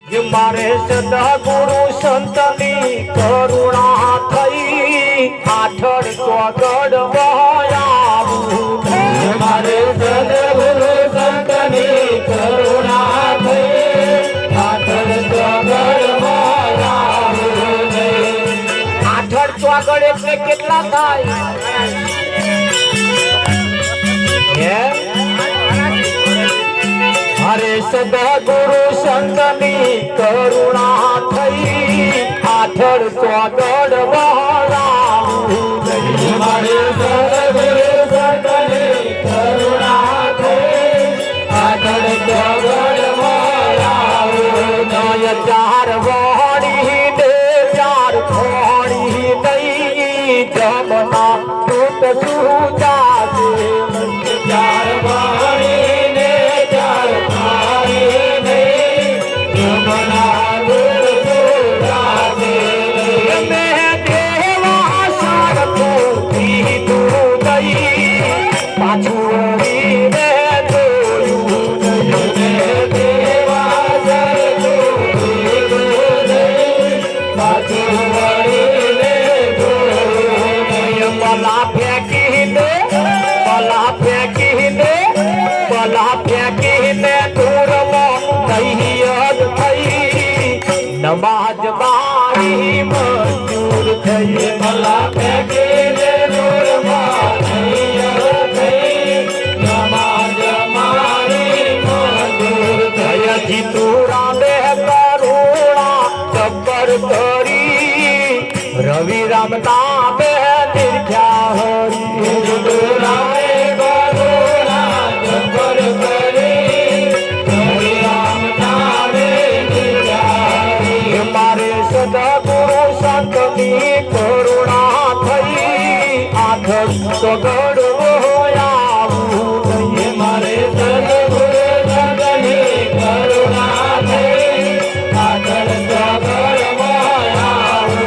मारे सदगुरु संतनी करुणा थई आठड़ स्वगढ़ बहायावू मारे सदगुरु संतनी करुणा थई आठड़ स्वगढ़ बहायावू आठड़ स्वगढ़ એટલે કેટલા થાય हरे सदगुरु संतनी करुणा थई आठड़ स्वगढ़ बहायावू मारे सदगुरु संतनी करुणा थई आठड़ स्वगढ़ बहायावू नय चार वाणी दे चार खोड़ी नहीं जमना टूट सूजा दे चार वाणी ने चार खारी नहीं जमना दूर दूरा दे मैं देवा सार को तू दई पाछू रे दोयू देवा सर तू दे पाछू वळीने ये बला फेंकी दे दूर नहीं याद थई नमाज बारी मंजूर थई भला फेंके दे दूर मानिया थई नमाज मारी मंजूर थय जितूरा दे करुणा जबर करी रवि राम नाम निर्ख्या हरी दुराए करुणा जबर करे हरि राम नामे निजारी मारे सदगुरु संतनी करुणा थई आठड़ स्वगढ़ बहायावू मारे सदगुरु संतनी करुणा थई आठड़ स्वगढ़ बहायावू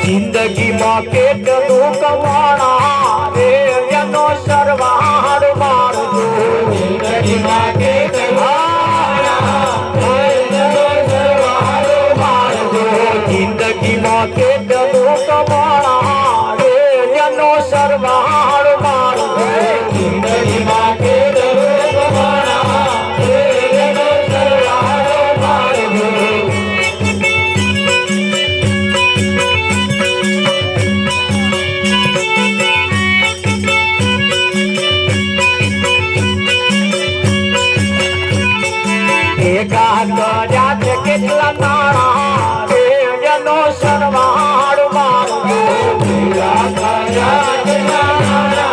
जिंदगी में કેટલું કમાણા રે એનો સરવાળ મારજો जिंदगी में जिंदगी में કેટલું કમાણા રે એનો સરવાળ મારજો जिंदगी में के दरो कमाना तेरे सरवार मारजो ભેગા કર્યા છે કેટલા નાણા રે એનો સરવાળ મારજો भीगा खाया जनाना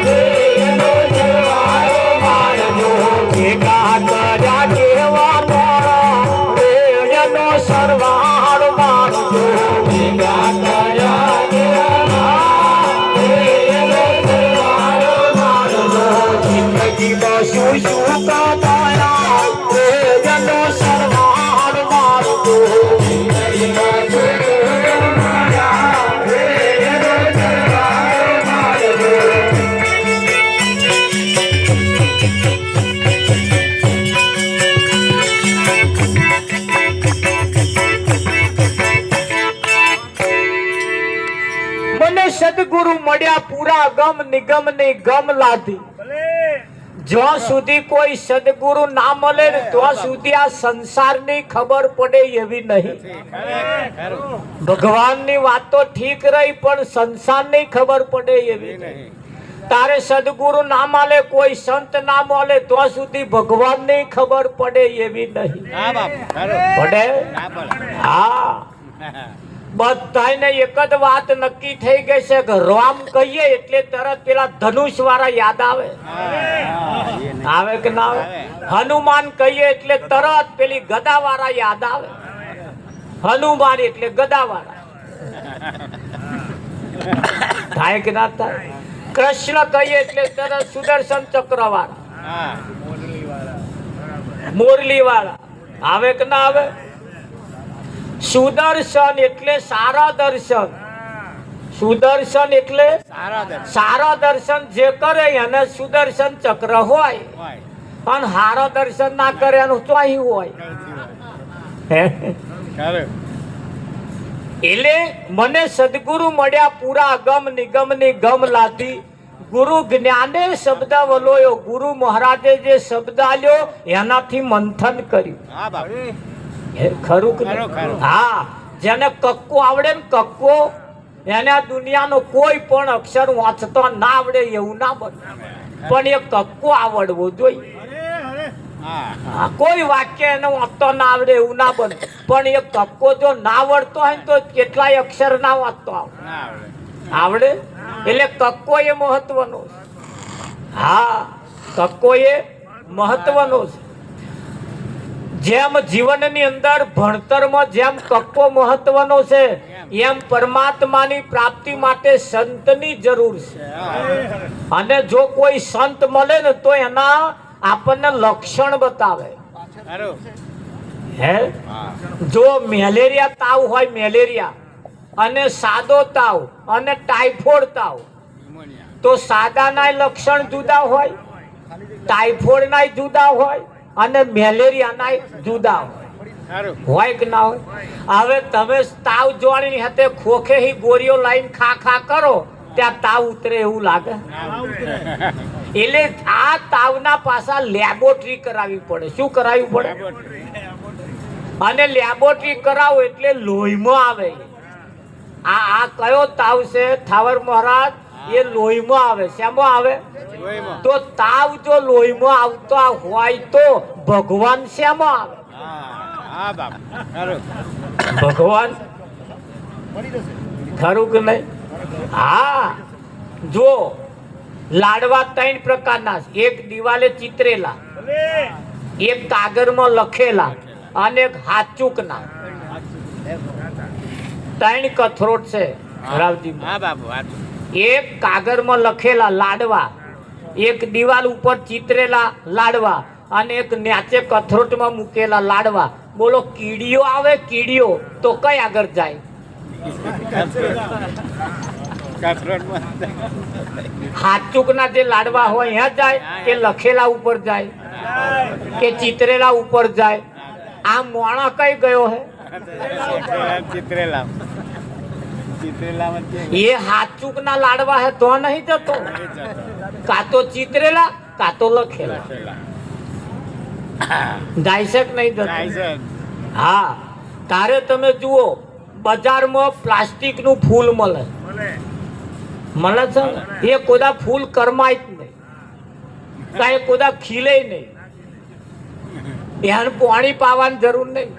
तेरे सरवार मारजो ભેગા કર્યા કેવા નાણા રે એનો સરવાળ મારજો भीगा खाया जनाना तेरे सरवार मारजो जिंदगी में શું શું કમાયા રે એનો સરવાળ મારજો जिंदगी में सुख माया तेरे सरवार मारजो મને સદગુરુ મળ્યા પૂરા ગમ નિગમ ની ગમ લાધી જ્યાં સુધી કોઈ સદગુરુ ના મળે ને ત્યાં સુધી આ સંસારની ખબર પડે એવી નહીં ભગવાનની વાત તો ઠીક રહી પણ સંસારની ખબર પડે એવી નહીં તારે સદગુરુ ના મળે કોઈ સંત ના મળે ત્યાં સુધી ભગવાનની ખબર પડે એવી નહીં પડે હા બધાને એક જ વાત નક્કી થઈ ગઈ છે કે રામ કહીએ એટલે તરત પેલા ધનુષ વાળા યાદ આવે આવે કે ના આવે હનુમાન કહીએ એટલે તરત પેલી ગદા વાળા યાદ આવે હનુમાન એટલે ગદા વાળા થાય કે ના થાય કૃષ્ણ કહીએ એટલે તરત સુદર્શન ચક્ર વાળા મોરલી વાળા આવે કે ના આવે સુદર્શન એટલે સારા દર્શન સુદર્શન એટલે સારા દર્શન સારા દર્શન જે કરે એને સુદર્શન ચક્ર હોય, હોય અને હારા દર્શન ના કરે એનું ચોહી હોય. હે? ખરું એટલે મને સદગુરુ મળ્યા પૂરા અગમ નિગમની ગમ લાધી. ગુરુ જ્ઞાને શબ્દ વલોયો. ગુરુ મહારાજે જે શબ્દ આલ્યો એનાથી મંથન કર્યું. હા બાપ હે, ખરું કે ખરું, ખરું. નહીં? હા, જેને કક્કો આવડે ને કક્કો, એને આ દુનિયાનો કોઈ પણ અક્ષર વાંચતો ના આવડે એવું ના બને, પણ એ કક્કો આવડવો જોઈએ. હા હા, કોઈ વાક્ય એને વાંચતો ના આવડે એવું ના બને, પણ એ કક્કો જો ના આવડતો હોય ને તો કેટલાય અક્ષર ના વાંચતો આવડે. ના આવડે આવડે એટલે કક્કો એ મહત્વનો છે. હા, કક્કો એ મહત્વનો છે. જેમ જીવનની અંદર ભણતરમાં જેમ કક્કો મહત્વનો છે, એમ પરમાત્માની પ્રાપ્તિ માટે સંતની જરૂર છે. હા અને જો કોઈ સંત મળે ને તો એના આપણને લક્ષણ બતાવે. ખરું હે, હા જો મેલેરિયા તાવ હોય, મેલેરિયા અને સાદો તાવ અને ટાઇફોઇડ તાવ, નિમોનિયા તો સાદાના લક્ષણ જુદા હોય, ટાઇફોઇડના જુદા હોય, અને મેલેરિયાના જુદા હોય. ખરું હોય કે ના હોય? હવે તમે તાવ જોવાની હાથે ખોખે હી ગોળીઓ લાઈન ખા ખા કરો, ત્યાં તાવ ઉતરે એવું લાગે? ના ઉતરે. એટલે આ તાવના પાછા લેબોરેટરી કરાવવી પડે. શું કરાવવી પડે? અને લેબોરેટરી કરાવો એટલે લોહીમાં આવે. આ કયો તાવ છે ઠાવર મહારાજ? એ લોહીમાં આવે. શેમાં આવે? લોહીમાં. તો તાવ જો લોહીમાં આવતો હોય તો ભગવાન શેમાં આવે? હા હા બાપ ખરું ભગવાન. ખરું કે નહીં? હા, જો લાડવા 3 પ્રકારના છે. એક દિવાલે ચિતરેલા, એક કાગળમાં લખેલા, અને એક હાચુકના. 3 કથરોટ છે રાવજી. હા બાપુ વાત એક કાગળમાં લખેલા લાડવા, એક દિવાલ ઉપર ચિતરેલા લાડવા, અને એક નીચે કથરોટમાં મૂકેલા લાડવા. બોલો, કીડીઓ આવે, કીડીઓ તો કઈ આગળ જાય? કથરોટમાં હાચુકના જે લાડવા હોય ત્યાં જાય, કે લખેલા ઉપર જાય, કે ચિતરેલા ઉપર જાય? આ મોણા કઈ ગયો હે? ચિત્રેલા ચિત્રેલામાં એ હાચુકના લાડવા હે તો નહીં જતો. કાં તો ચિતરેલા કાં તો લખેલા જાય છે કે નહીં જતો? હા, તારે તમે જુઓ બજારમાં પ્લાસ્ટિકનું ફૂલ મળે છે ને? એ કોદા ફૂલ કરમાય જ નહીં, કાંઈ કોદા ખીલે નહીં, એને પાણી પાવાની જરૂર નહીં.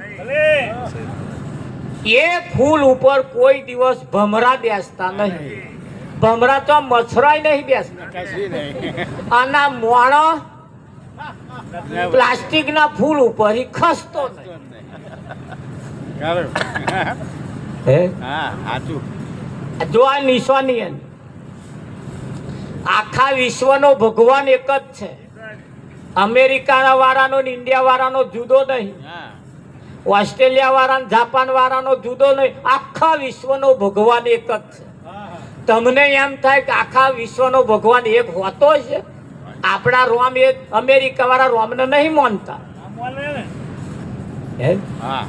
એ ફૂલ ઉપર કોઈ દિવસ ભમરા બેસતા નહીં. ભમરા તો મચ્છરાય નહીં બેસતા. કશું નહીં આના મોણો પ્લાસ્ટિકના ફૂલ ઉપર ઈ ખસતો નહીં. ખરું હે, હા સાચું જો આ નિશાની એની. આખા વિશ્વનો ભગવાન એક જ છે. અમેરિકા વાળાનો ને ઇન્ડિયા વાળાનો જુદો નહીં, હા ઓસ્ટ્રેલિયા વાળા જાપાન વાળાનો જુદો નહીં. આખા વિશ્વનો ભગવાન એક જ છે. તમને એમ થાય કે આખા વિશ્વનો ભગવાન એક હોતો છે? આપણા રોમ એ અમેરિકા વાળા રોમને નહીં માનતા. હે? હા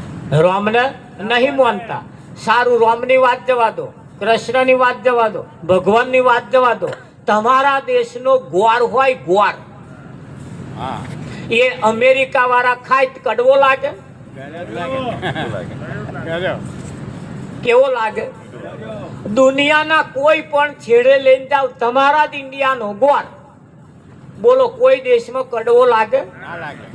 રોમને નહીં માનતા. સારું, રોમની વાત જવા દો, કૃષ્ણની વાત જવા દો, ભગવાનની વાત જવા દો. તમારા દેશનો ગોળ હોય, ગોળ, હા એ અમેરિકા વાળા ખાય તો કડવો લાગે? કેવો લાગે? દુનિયાના કોઈ પણ છેડે લઈને જાવ, તમારા જ ઇન્ડિયાનો ગોળ, બોલો કોઈ દેશમાં કડવો લાગે?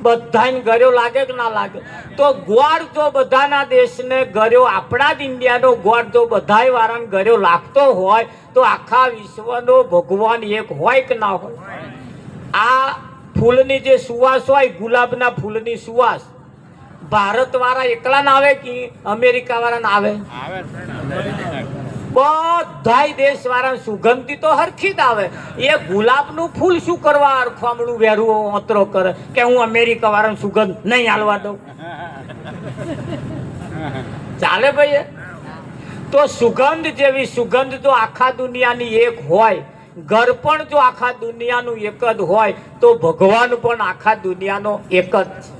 બધાને ગળ્યો લાગે કે ના લાગે? તો ગોળ જો બધાના દેશને ગળ્યો, આપણા જ ઇન્ડિયાનો ગોળ જો બધાય વાળાને ગળ્યો લાગતો હોય, તો આખા વિશ્વનો ભગવાન એક હોય કે ના હોય? આ ફૂલની જે સુવાસ હોય, ગુલાબના ફૂલની સુવાસ, ભારત વાળા એકલા ના આવે કે અમેરિકા વાળા ના આવે? બધાય દેશ વાળા સુગંધી તો હરખી જ આવે. એ ગુલાબનું ફૂલ શું કરવા અરખામણું વેરું ઓતરો કરે કે હું અમેરિકા વાળાને સુગંધ નહીં હાલવા દઉં? ચાલે ભાઈ? તો સુગંધ જેવી સુગંધ જો આખા દુનિયાની એક હોય, ઘર પણ જો આખા દુનિયાનું એક જ હોય, તો ભગવાન પણ આખા દુનિયાનો એક જ છે.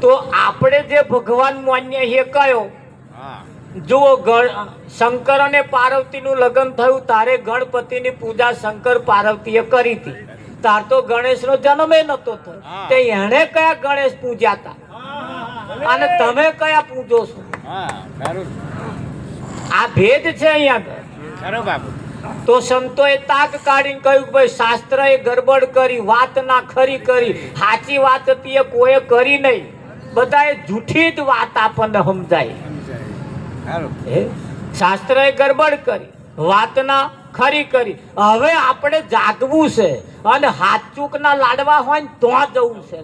તો આપણે જે ભગવાન માન્ય એ કયો, હા જુઓ શંકર અને પાર્વતીનું લગ્ન થયું તારે ગણપતિની પૂજા શંકર પાર્વતીએ કરી હતી. તાર તો ગણેશનો જન્મ એ નતો થયો. તે એણે કયા ગણેશ પૂજ્યા હતા અને તમે કયા પૂજો છો? હા ખરું આ ભેદ છે અહીંયા. ખરું બાપુ. તો સંતોએ તાક કાઢીને કહ્યું કે ભાઈ શાસ્ત્રએ ગડબડ કરી, વાત ના ખરી કરી. સાચી વાત હતી એ કોઈ કરી નહીં, બધાએ જૂઠી જ વાત આપણને સમજાય. ખરું શાસ્ત્રએ ગડબડ કરી, વાતના ખરી કરી. હવે આપણે જાગવું છે અને હાચૂકના લાડવા હોય ને તો જવું છે.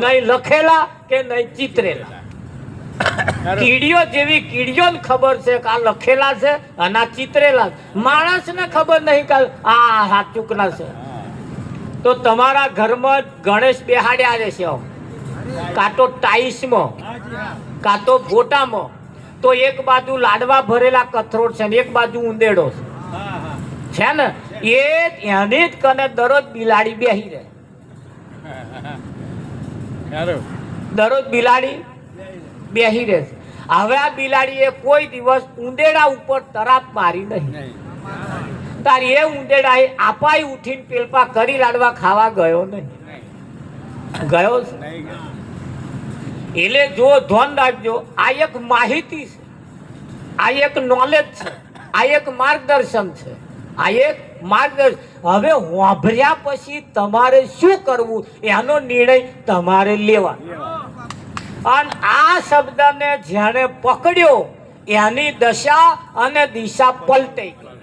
નહીં લખેલા કે નહીં ચિતરેલા. કીડીઓ જેવી કીડીઓને ખબર છે કે આ લખેલા છે અને આ ચિતરેલા છે. માણસને ખબર નહીં કે આ હાચૂકના છે. તો તમારા ઘરમાં ગણેશ બેહાડ્યા રહેશે, કાં તો ટાઈસમાં કાં તો ફોટામાં. તો એક બાજુ લાડવા ભરેલા કથરોટ છે ને એક બાજુ ઉંદેડો છે ને, એની જ કને દરરોજ બિલાડી બેહી રહે. ખરું દરરોજ બિલાડી બેહી રહે. હવે આ બિલાડીએ કોઈ દિવસ ઉંદેડા ઉપર તરાપ મારી નહીં. નહીં તારી એ ઉંદેડા આપાઈ ઉઠીને પેલપા કરી લાડવા ખાવા ગયો નહીં. ગયો છે? નહીં એટલે જો ધ્યાન રાખજો, આ એક માહિતી છે, આ એક નોલેજ છે, આ એક માર્ગદર્શન છે, આ એક માર્ગદર્શન. હવે વાંભર્યા પછી તમારે શું કરવું એનો નિર્ણય તમારે લેવાનો. અને આ શબ્દને જેણે પકડ્યો એની દશા અને દિશા પલટાઈ ગઈ.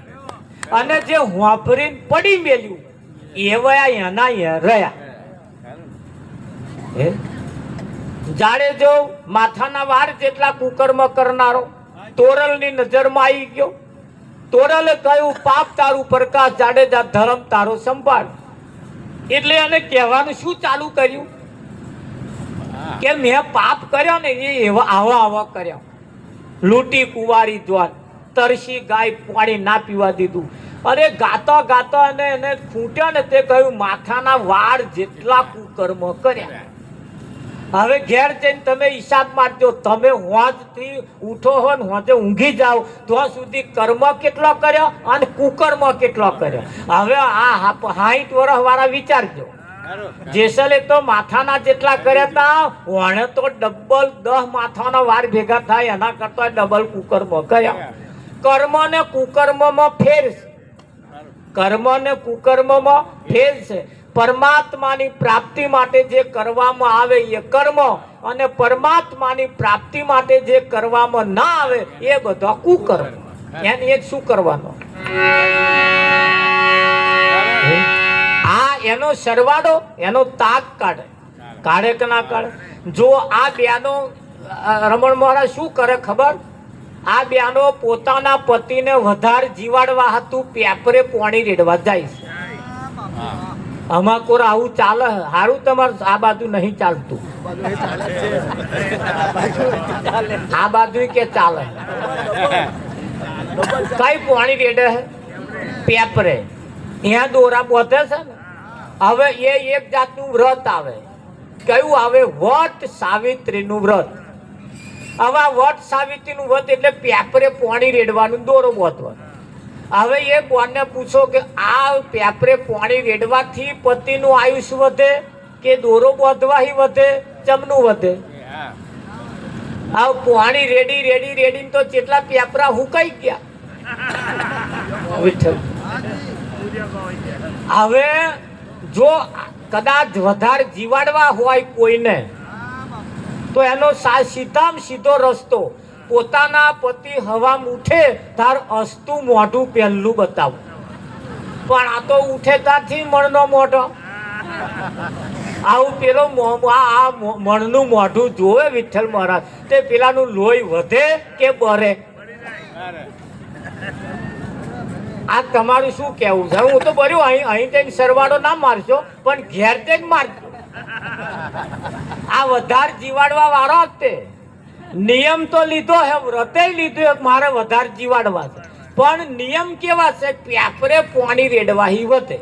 અને જે વાંભરીને પડી મેલ્યું એવા એના એ રહ્યા. હે જાડે જો માથાના વાર જેટલા કુકર્મ કરનારો તોરલની નજરમાં આવી ગયો. તોરલે કહ્યું પાપ તારું પ્રકાશ, જાડેજા ધર્મ તારો સંભાળ. એટલે એને કહેવાનું શું ચાલુ કર્યું કે મેં પાપ કર્યો ને એ એવા આવા કર્યા. લૂંટી કુવારી જ્વાન, તરસી ગાય પાણી ના પીવા દીધું. અરે ગાતો ગાતો અને એને ખૂટ્યા ને તે કહ્યું માથાના વાળ જેટલા કુકર્મ કર્યા. હવે ઘેર જઈને તમે હિસાબ મારજો. તમે હોજથી ઉઠો હો ને હોજે ઊંઘી જાઓ ત્યાં સુધી કર્મ કેટલો કર્યો અને કુકર્મ કેટલો કર્યો. હવે આ 60 વર્ષ વાળા વિચારજો. જેસલે તો માથાના જેટલા કર્યા હતા, વણે તો ડબલ 10 માથાના વાર ભેગા થાય એના કરતા ડબલ કુકર્મ કર્યા. કર્મ ને કુકર્મમાં ફેર છે. કર્મ ને કુકર્મમાં ફેર છે. પરમાત્માની પ્રાપ્તિ માટે જે કરવામાં આવે એ કર્મ, અને પરમાત્માની પ્રાપ્તિ માટે જે કરવામાં ના આવે એ બધા કુકર્મ. એને એક શું કરવાનો? આ એનો સરવાળો, એનો તાક કાઢે. કાઢે કે ના કાઢે? જો આ બેનો રમણ મહારાજ શું કરે ખબર? આ બેનો પોતાના પતિને વધારે જીવાડવા હતું પેપરે પાણી રેડવા જાય છે. આમાં કોર આવું ચાલે? સારું તમારે આ બાજુ નહીં ચાલતું, આ બાજુ કે ચાલે. કઈ પાણી રેડે છે? પેપરે. અહીંયા દોરા બોધે છે ને. હવે એ એક જાતનું વ્રત આવે. કયું આવે? વટ સાવિત્રીનું વ્રત. હવે આ વટ સાવિત્રીનું વ્રત એટલે પેપરે પાણી રેડવાનું, દોરો બોધવાનું. હવે એ કોને પૂછો કે આ પેપરે પાણી રેડવાથી પતિનું આયુષ્ય વધે કે દોરો બોધવાથી વધે? ચમનું વધે? આ પાણી રેડી રેડી રેડીને તો કેટલા પેપરા હુકાઈ ગયા. હવે જો કદાચ વધારે જીવાડવા હોય કોઈને તો એનો સીધામાં સીધો રસ્તો, પોતાના પતિ હવામાં ઉઠે તાર અસ્તું મોઢું પહેલું બતાવું. પણ આ તો ઉઠે ત્યારથી મણનો મોઢો. આવું પેલો આ મણનું મોઢું જોવે વિઠ્ઠલ મહારાજ, તે પેલાનું લોહી વધે કે બરે? આ તમારું શું કેવું છે? હું તો બર્યું અહીં જઈને સરવાળો ના મારશો પણ ઘેર જઈને મારજો. આ વધારે જીવાડવા વાળો જ તે. નિયમ તો લીધો હે, વ્રતે લીધું એક મારે વધારે જીવાડવા છે, પણ નિયમ કેવા છે? પ્યાપરે પાણી રેડવાહી વધે.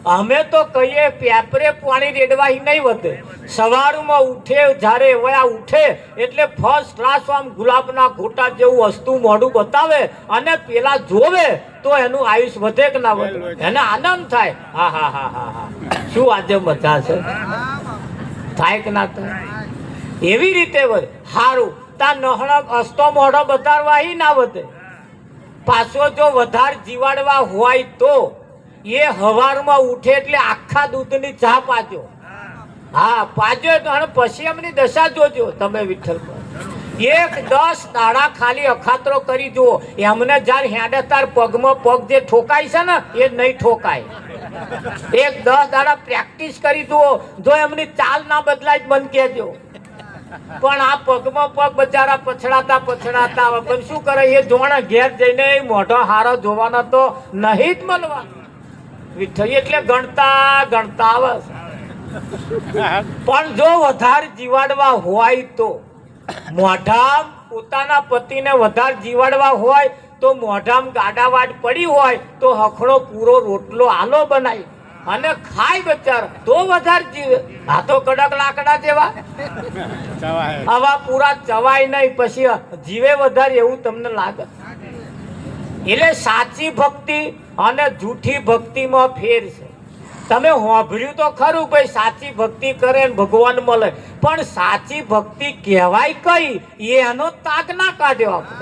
અમે તો કહીએ પ્યાપરે પાણી રેડવાહી નહીં વધે. સવારમાં ઉઠે, જ્યારે વયા ઉઠે એટલે ફર્સ્ટ ક્લાસ આમ ગુલાબના ઘોટા જેવું વસ્તુ મોઢું બતાવે અને પેલા જોવે તો એનું આયુષ વધે કે ના વધે? એને આનંદ થાય. હા હા હા હા હા, શું આજે મજા છે? થાય કે ના થાય? એવી રીતે વધે. સારું, તા નહણક અસ્તો મોઢો બતાવવાહી ના વધે. પાછો જો વધારે જીવાડવા હોય તો એ હવારમાં ઉઠે એટલે આખા દૂધની ચા પાજો. હા પાજો તો અને પછી એમની દશા જોજો તમે વિઠ્ઠલ પર. 1-10 દાડા ખાલી અખાતરો કરી જુઓ. એમને જ્યારે હેડે તાર પગમાં પગ જે ઠોકાય છે ને એ નહીં ઠોકાય. 1-10 દાડા પ્રેક્ટિસ કરી જુઓ. જો એમની ચાલ ના બદલાય જ મન કહેજો. પણ આ પગમાં પગ બચારા પછડાતા પછડાતા પણ શું કરે? એ જોણા ઘેર જઈને મોઢો હારો જોવાના તો નહીં જ મળવા. વિઠ્ઠલ એટલે ગણતા ગણતા આવે. પણ જો વધારે જીવાડવા હોય તો મોઢામ પોતાના પતિને વધારે જીવાડવા હોય તો મોઢામ ગાડાવાડ પડી હોય તો હખડો પૂરો રોટલો આલો બનાવી અને ખાય બચારા તો વધારે જીવે. આ તો કડક લાકડા જેવા આવા પૂરા ચવાય નહીં, પછી જીવે વધારે એવું તમને લાગે. એટલે સાચી ભક્તિ અને જૂઠી ભક્તિમાં ફેર છે. તમે હોંભળ્યું તો ખરું ભાઈ, સાચી ભક્તિ કરે ને ભગવાન મળે, પણ સાચી ભક્તિ કહેવાય કઈ એનો તાગ ના કાઢ્યો આપણે.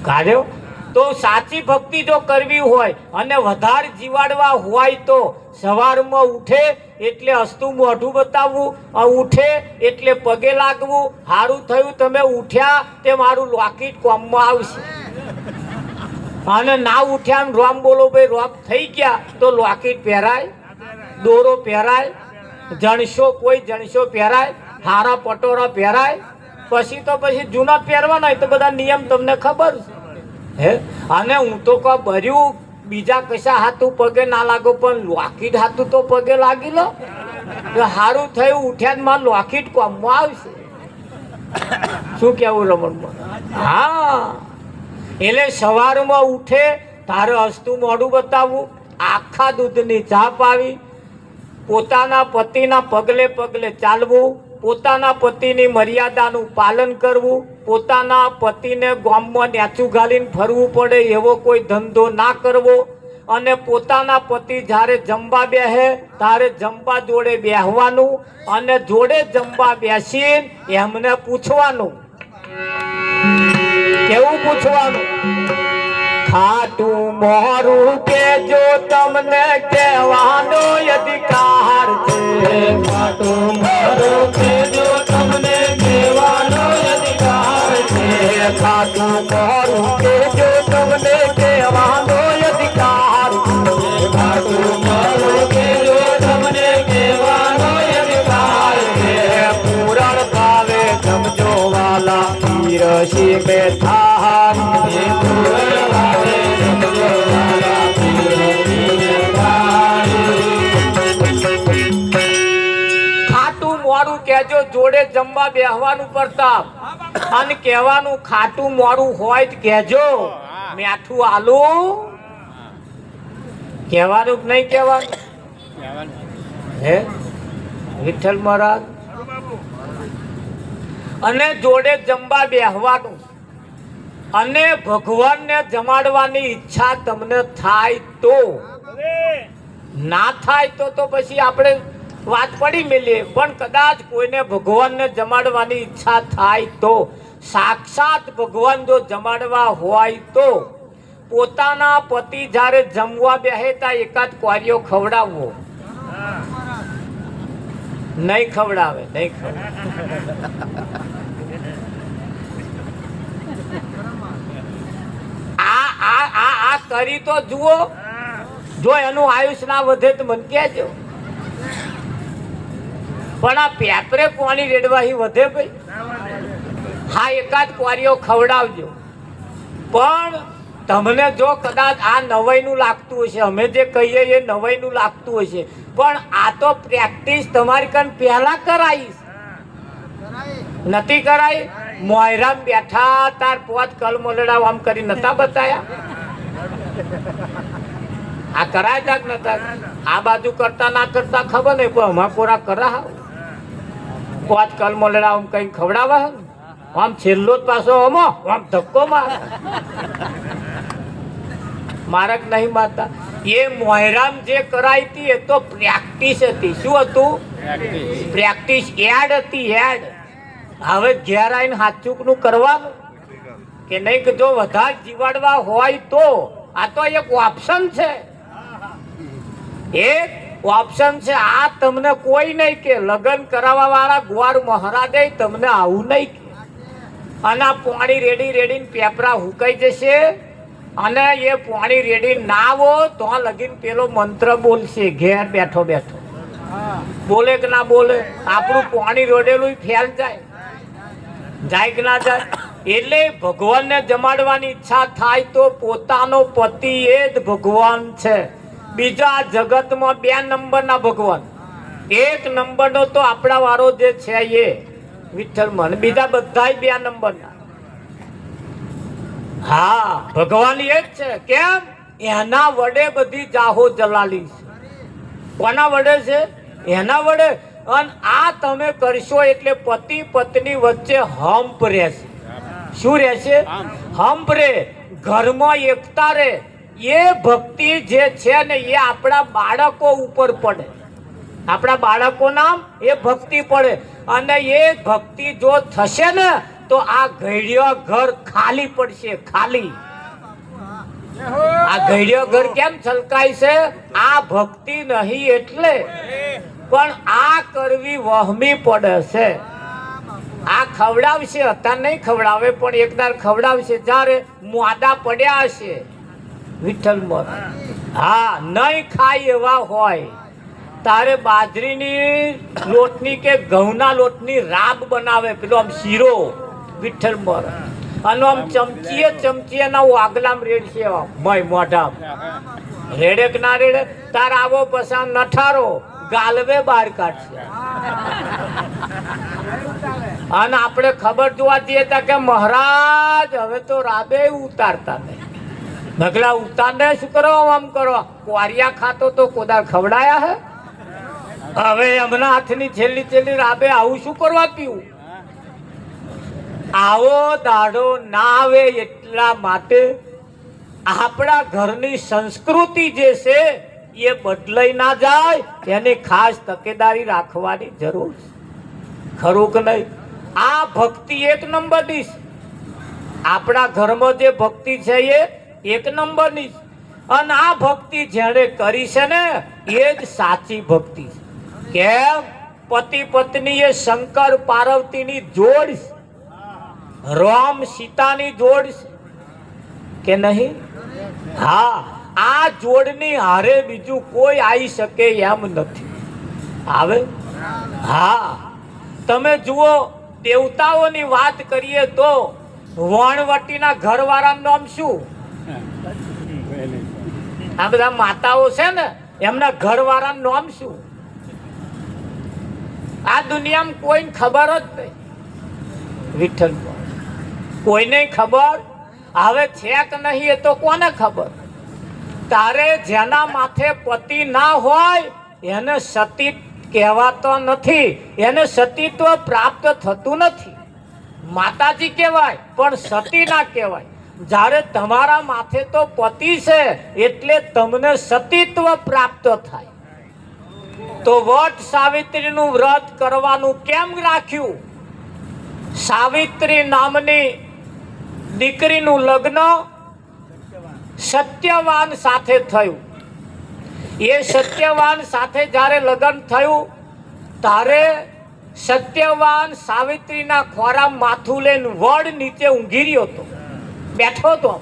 કાઢ્યો તો સાચી ભક્તિ જો કરવી હોય અને વધારે જીવાડવા હોય તો સવારમાં ઉઠે એટલે હસતું મોઢું બતાવવું, ઉઠે એટલે પગે લાગવું. સારું થયું તમે ઉઠ્યા તે મારું લોકેટ કોમમાં આવશે. અને ના ઉઠ્યા રોમ બોલો ભાઈ, રોમ થઈ ગયા તો લોકેટ પહેરાય, દોરો પહેરાય, જણસો કોઈ જણસો પહેરાય, હારા પટોરા પહેરાય. પછી તો પછી જૂના પહેરવાના હોય તો બધા નિયમ તમને ખબર છે હે. અને હું તો કહું ભર્યું બીજા કશા હાથું પગે ના લાગો પણ લોકેટ હાથું તો પગે લાગી લો. સારું થયું ઉઠ્યા માર લોકેટ કોમમાં આવશે. શું કેવું રમણમાં? હા એટલે સવારમાં ઉઠે તારે હસતું મોઢું બતાવવું, આખા દૂધની ચા પાવી, પોતાના પતિના પગલે પગલે ચાલવું, પોતાના પતિની મર્યાદાનું પાલન કરવું, પોતાના પતિને ગામમાં નેચું ઘાલીને ફરવું પડે એવો કોઈ ધંધો ના કરવો. અને પોતાના પતિ જ્યારે જમવા બેસે ત્યારે જમવા જોડે બેસવાનું અને જોડે જમવા બેસીને એમને પૂછવાનું. કેવું પૂછવાનું? ખાટું મોરું કેજો તમને કહેવાનો અધિકાર છે. ખાટું મોરું કેજો તમને કહેવાનો અધિકાર છે. ખાટું મોરું કેજો તમને કહેવાનો અધિકાર છે. ખાટું મોરું કેજો તમને કહેવાનો અધિકાર છે. પૂરણ ભાવે જમજો વાલા પીરસી બેઠારી. પૂરણ ભાવે જમજો વાલા પીરસી બેઠારી. ખાટું મોરું કહેજો, જોડે જમવા બેહવાનું પ્રતાપ. અને કહેવાનું ખાટું મોરું હોય તો કહેજો, મીઠું આલુ કહેવાનું કે નહીં કહેવાનું હે વિઠ્ઠલ મહારાજ? અને જોડે જમવા બેહવાનું. અને ભગવાનને જમાડવાની ઈચ્છા તમને થાય તો, ના થાય તો પછી આપણે વાત પડી મેલીએ. પણ કદાચ કોઈને ભગવાનને જમાડવાની ઈચ્છા થાય તો, સાક્ષાત ભગવાન જો જમાડવા હોય તો પોતાના પતિ જ્યારે જમવા બેહે ત્યાં એકાદ કોરિયો ખવડાવવો. નહીં ખવડાવે, નહીં ખવડાવે. આ કરી તો જુઓ. જો એનું આયુષ ના વધે તો મને કહેજો. પણ આ પેપરે પાણી રેડવાહી વધે ભાઈ. હા એકાદ કોરિયો ખવડાવજો. પણ તમને જો કદાચ આ નવાઈનું લાગતું હશે, અમે જે કહીએ એ નવાઈનું લાગતું હશે, પણ આ તો પ્રેક્ટિસ તમારી કાન પહેલા કરાવીશ. નથી કરાઈ મોયરામ બેઠા તાર પોત કલમોલડા આમ કરી નતા બતાયા? આ કરાય તાક નતા? આ બાજુ કરતા ના કરતા ખબર નહીં, પણ અમાર પોરા કરા પોત કલમોલડા આમ કઈ ખવડાવા આમ છેલ્લો જ પાછો આમ ધક્કો માર મારક નહીં મારતા. એ મોયરામ જે કરાઈ હતી એ તો પ્રેક્ટિસ હતી. શું હતું? પ્રેક્ટિસ. એડ હતી, એડ. હવે ઘેર આવીને હાથચૂકનું કરવાનું કે નહીં, કે જો વધારે જીવાડવા હોય તો આ તો એક ઓપ્શન છે, એક ઓપ્શન છે. આ તમને કોઈ નહીં કે લગ્ન કરાવવા વાળા ગુવાર મહારાજે તમને આવું નહીં કે. અને આ પાણી રેડી રેડીને પેપરા હુકાઈ જશે અને એ પાણી રેડી ના આવો તો લગીન પેલો મંત્ર બોલશે ઘેર બેઠો બેઠો. બોલે કે ના બોલે? આપણું પાણી રોડેલું ફેલ જાય, જાય કે ના જાય? એટલે ભગવાનને જમાડવાની ઈચ્છા થાય તો પોતાનો પતિ એ જ ભગવાન છે. બીજા જગતમાં 2 નંબરના ભગવાન. 1 નંબરનો તો આપણા વાળો જે છે એ વિઠ્ઠલમાં, બીજા બધા 2 નંબરના. હા, ભગવાન એ જ છે. કેમ? એના વડે બધી જાહો જલાલી છે. કોના વડે છે? એના વડે. અને આ તમે કરશો એટલે પતિ પત્ની વચ્ચે હંપ રહેશે. શું રહેશે? હંપ રે. ઘરમાં એકતા રે. એ ભક્તિ જે છે ને એ આપણા બાળકો ઉપર પડે. આપણા બાળકો નામ એ ભક્તિ પડે. અને એ ભક્તિ જો થશે ને તો આ ઘડિયો ઘર ખાલી પડશે, ખાલી. આ ઘડિયો ઘર કેમ છલકાય છે? આ ભક્તિ નહીં એટલે. પણ આ કરવી વહમી પડે છે. આ ખવડાવશે, અત્યારે નહીં ખવડાવે પણ એકદાર ખવડાવશે જ્યારે મોડા પડ્યા હશે વિઠ્ઠલમાં. હા, નહીં ખાય એવા હોય તારે બાજરીની લોટની કે ઘઉંના લોટની રાબ બનાવે, પેલો આમ શીરો વિઠ્ઠલમાં. અને આમ ચમચીએ ના આગલામ રેડ છે મય મોઢામ. રેડે કે ના રેડે? તાર આવો પસા નઠારો ગાલવે બહાર કાઢશે. અને આપણે ખબર જોવા જઈએ કે મહારાજ હવે તો રાબે ઉતારતા નહીં. નગલા ઉતારને શું કરો? આમ કરો. કોરિયા ખાતો તો કોદાર ખવડાયા હે. હવે એમના હાથની છેલ્લી રાબે આવું શું કરવા પીવું? આવો દાડો ના આવે એટલા માટે આપણા ઘરની સંસ્કૃતિ જે છે એ બદલાઈ ના જાય એની ખાસ તકેદારી રાખવાની જરૂર છે. ખરું કે નહીં? આ ભક્તિ 1 નંબરની છે. આપણા ઘરમાં જે ભક્તિ છે એ 1 નંબરની છે. અને આ ભક્તિ જેણે કરી છે ને એ જ સાચી ભક્તિ છે. કેમ? પતિ પત્ની એ શંકર પાર્વતીની જોડ છે, રામ સીતાની જોડ છે કે નહીં? હા, આ જોડની હારે બીજું કોઈ આવી શકે એમ નથી. આવે? હા, તમે જુઓ, દેવતાઓની વાત કરીએ તો વણવટીના ઘરવાળાનું નામ શું? આ બધા માતાઓ છે ને એમના ઘરવાળાનું નામ શું? આ દુનિયામાં કોઈને ખબર જ નહીં. વિઠ્ઠલ કોઈને ખબર. હવે છે કે નહીં એ તો કોને ખબર? તારે જેના માથે પતિ ના હોય એને સતી કહેવાતો નથી, એને સતીત્વ પ્રાપ્ત થતું નથી. માતાજી કહેવાય પણ સતી ના કહેવાય. જ્યારે તમારા માથે તો પતિ છે એટલે તમને સતીત્વ પ્રાપ્ત થાય. તો વટ સાવિત્રીનું વ્રત કરવાનું કેમ રાખ્યું? સાવિત્રી નામની દીકરીનું લગ્ન સત્યવાન સાથે થયું. એ સત્યવાન સાથે જ્યારે લગ્ન થયું ત્યારે સત્યવાન સાવિત્રીના ખોરામાં માથું લઈને વડ નીચે ઊંઘી રહ્યો હતો, બેઠો હતો.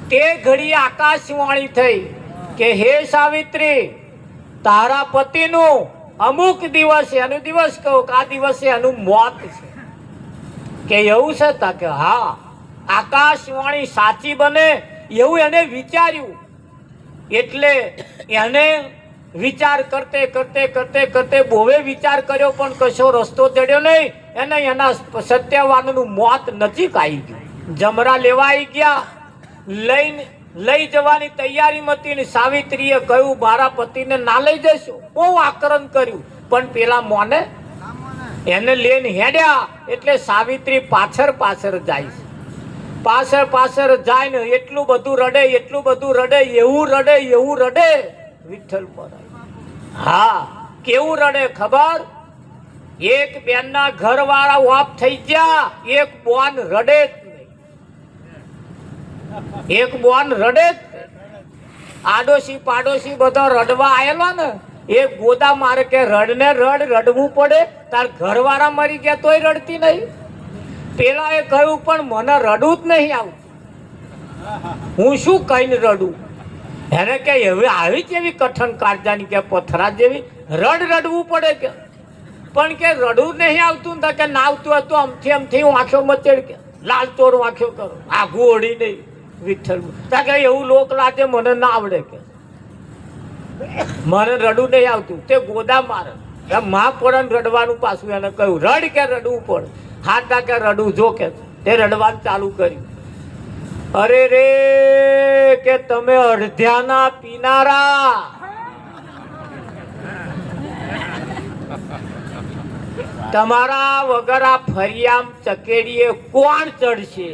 તે ઘડી આકાશવાણી થઈ કે હે સાવિત્રી, તારા પતિનું અમુક દિવસે, એનું દિવસ કહો કે આ દિવસે એનું મોત છે. કે એવું છે? તા કે હા. આકાશવાણી સાચી બને એવું એને વિચાર્યું. એટલે એને વિચાર કરતે બહુએ વિચાર કર્યો પણ કશો રસ્તો જડ્યો નહીં. એને એના સત્યવાનનું મોત નજીક આવી ગયું. જમરા લેવા આવી ગયા, લઈ જવાની તૈયારીમાં હતી ને સાવિત્રીએ કહ્યું મારા પતિને ના લઈ જશો. બહુ આક્રમણ કર્યું પણ પેલા મોને એને લઈને હેડ્યા એટલે સાવિત્રી પાછળ જાય છે. પાછળ જાય ને એટલું બધું રડે, એવું રડે વિઠ્ઠલ પર. હા, કેવું રડે ખબર? એક બેનના ઘરવાળા ઓફ થઈ ગયા, એક બોન રડે જ નહીં. આડોશી પાડોશી બધો રડવા આયેલો ને, એક ગોદા મારે કે રડવું પડે, તાર ઘરવાળા મરી ગયા તોય રડતી નહીં. પેલા એ કહ્યું પણ મને રડવું જ નહીં આવતું, હું શું કહીને રડું? એને કે હવે આવી જેવી કઠણ કાળજાની કે પથરા જેવી રડવું પડે કે, પણ કે રડવું નહીં આવતું ને કે ના આવતું હતું અમથી હું આંખો મચેડ કે લાલ ચોર આંખો કરો આઘું ઓળી નહીં વિઠ્ઠલ કે એવું લોક લાગે મને ના આવડે કે મને રડવું નહીં આવતું. તે ગોદા મારે માં પડે રડવાનું પાછું એને કહ્યું રડ કે રડવું પડે. હાથ કે રડવું જો કે તે રડવાનું ચાલુ કર્યું. અરે રે કે તમે અડધ્યાના પીનારા, તમારા વગર આ ફરિયામ ચકેડીએ કોણ ચડશે?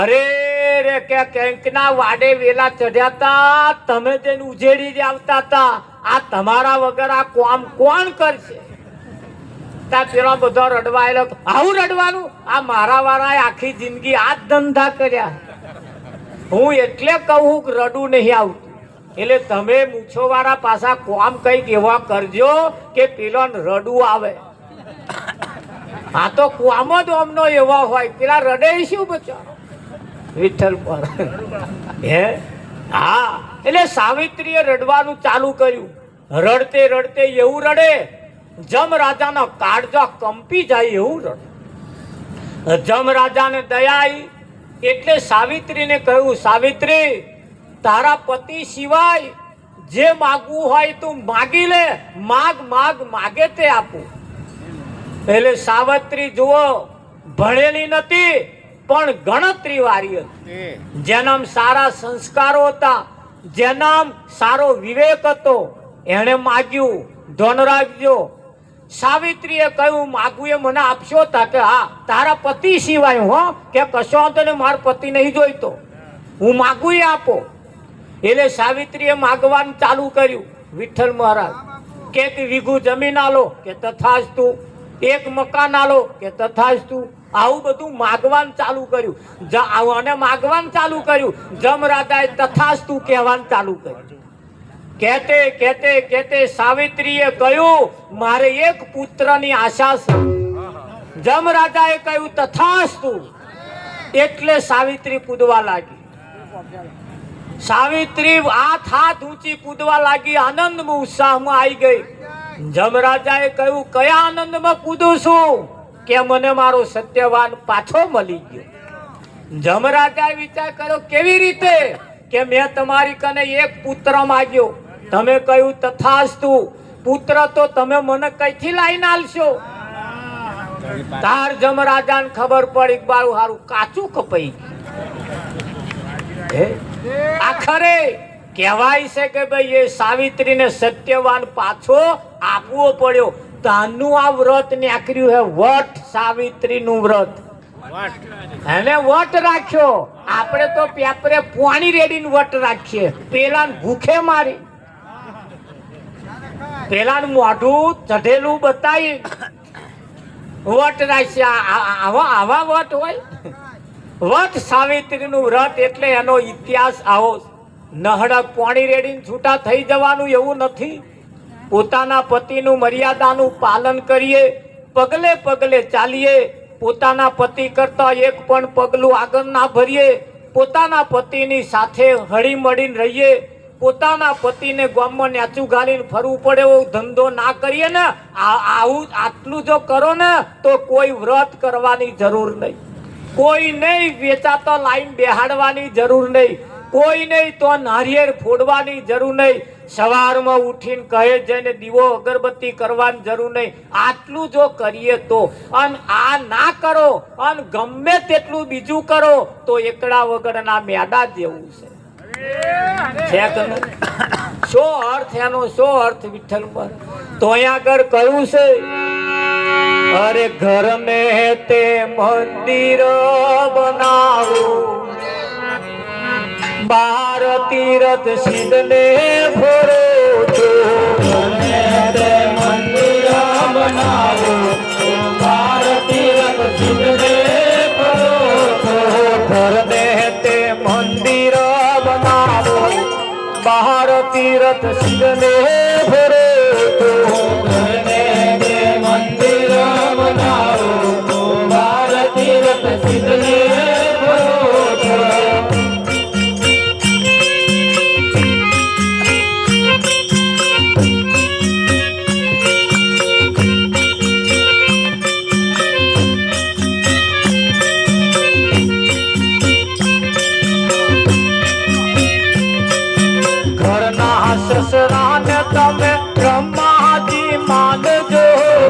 અરે રે કે કંઈકના વાડે વેલા ચડ્યા તા, તમે જઈને ઉજેડી જ આવતા હતા. આ તમારા વગર આ કામ કોણ કરશે? પેલા બધા રડવાયેલો, આવું રડવાનું? આ મારા વાળાએ આખી જિંદગી આ જ ધંધા કર્યા. હું એટલે કહું કે રડવું નહીં આવતું. એટલે તમે મૂછો વાળા પાછા કામ કઈક એવા કરજો કે પેલો રડવું આવે. આ તો કામ જ અમનો એવા હોય, પેલા રડે શું બચારો વિઠ્ઠલ પર. હે હા, એટલે સાવિત્રીએ રડવાનું ચાલુ કર્યું. રડતે એવું રડે જમ રાજાના કાળજા કંપી જાય એવું રડે. જમ રાજાને દયા આવી એટલે સાવિત્રીને કહ્યું, સાવિત્રી તારા પતિ સિવાય જે માગવું હોય તું માગી લે, માગે તે આપું. એટલે સાવિત્રી જુઓ ભણેલી નથી પણ ગણતરી વાળી હતી. જેનામ સારા સંસ્કારો હતા, જેનામ સારો વિવેક હતો, એણે માગ્યું ધન રાખજો. સાવિત્રીએ કહ્યું માગવું એ મને આપશો? કે હા, તારા પતિ સિવાય. હો કે કશો વાંધો ને, મારો પતિ નહીં જોઈતો, હું માગું એ આપો. એટલે સાવિત્રીએ માગવાનું ચાલુ કર્યું. વિઠ્ઠલ મહારાજ કે વીઘું જમીન આલો કે તથાસ્તુ, એક મકાન આલો કે તથાસ્તુ. આવું બધું માગવાનું ચાલુ કર્યું અને માગવાનું ચાલુ કર્યું. જમ રાજાએ તથાસ્તુ કહેવાનું ચાલુ કર્યું. કહેતે સાવિત્રીએ કહ્યું મારે એક પુત્રની આશા છે. જમ રાજાએ કહ્યું તથાસ્તુ, એટલે સાવિત્રી કૂદવા લાગી. સાવિત્રી હાથ ઊંચી કૂદવા લાગી, આનંદમાં ઉત્સાહમાં આવી ગઈ. જમરાજાએ કહ્યું કયા આનંદમાં કૂદું છું? કે મને મારો સત્યવાન પાછો મળી ગયો. જમરાજાએ વિચાર કર્યો કેવી રીતે? કે મેં તમારી કને એક પુત્ર માંગ્યો, તમે કહ્યું તથાસ્તુ. પુત્ર તો તમે મને કઈથી લાઈને આલશો? તાર જમરાજાને ખબર પડી બારું હારું કાચું કપાઈ ગયું. આખરે કહેવાય છે કે ભાઈ એ સાવિત્રીને સત્યવાન પાછો આપવો પડ્યો. તાનું આ વ્રત નીકળ્યું હે વટ, સાવિત્રીનું વ્રત. એને વટ રાખ્યો. આપણે તો પેપરે પાણી રેડીને વટ રાખીએ. પેલા ભૂખે મારી, પેલા મોઢું ચઢેલું બતાવી વટ રાખ્યા. આવા વટ હોય? વટ સાવિત્રીનું વ્રત એટલે એનો ઇતિહાસ આવો. નહડક પાણી રેડીને છૂટા થઈ જવાનું એવું નથી. પોતાના પતિનું મર્યાદાનું પાલન કરીએ, પગલે પગલે ચાલીએ, પોતાના પતિ કરતા એક પણ પગલું આગળ ના ભરીએ, પોતાના પતિની સાથે હળી મળીને રહીએ, પોતાના પતિને ગામમાં નેચું ગાલીને ફરવું પડે એવો ધંધો ના કરીએ ને. આટલું જો કરો ને તો કોઈ વ્રત કરવાની જરૂર નહીં, કોઈ નહીં વેચાતો લાઈન બેહાડવાની જરૂર નહીં, કોઈ નહીં તો નારિયેળ ફોડવાની જરૂર નહીં, સવારમાં ઉઠીને કહે જઈને દીવો અગરબત્તી કરવાની જરૂર નહીં. આટલું જો કરીએ તો, અને આ ના કરો અને ગમે તેટલું બીજું કરો તો એકડા વગરના મેડા જેવું છે. છે કે નહીં? શો અર્થ એનો, શો અર્થ વિઠ્ઠલ પર? તો અહીંયા આગળ કહ્યું છે, અરે ઘર ને તે મંદિર બનાવો, બાર તીરથ સિદ્ધ ને ફરો છો. ઘરને તે મંદિર બનાવો, બાર તીરથ સિદ્ધને ફરો છો. ઘરને તે મંદિર બનાવો, બાર તીરથ સિદ્ધ ને ફરો છો. ઘરને તે મંદિર બનાવો, બાર તીરથ સિદ્ધને ફરો છો. ઘરના સસરાને તમે બ્રહ્માજી માનજો,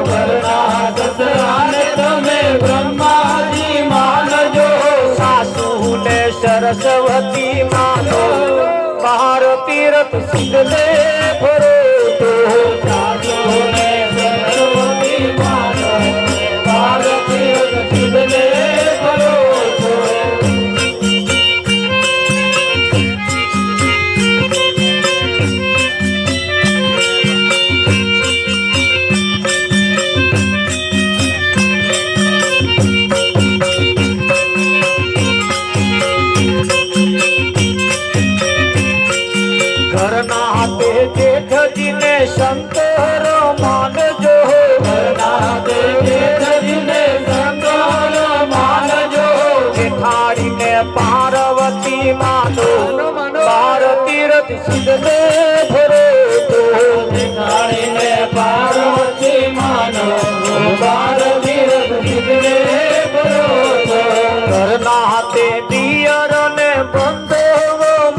ઘરના સસરાને તમે બ્રહ્માજી માનજો. સાસુને સરસ્વતી માનો, બાર તીરથ સિદ્ધ ને ફરો છો. સાસુને સરસ્વતી માનો, બાર તીરથ સિદ્ધને ફરો છો. ઘરના તે જેઠજીને શંકર માનજો, ઘરના તે જેઠજીને શંકર માનજો. જેઠાણીને પાર્વતી માનો, બાર તીરથ સિદ્ધ ને ફરો છો. જેઠાણીને પાર્વતી માનો, બાર તીરથ સિદ્ધને ફરો છો. ઘરના તે દિયર ને બંધો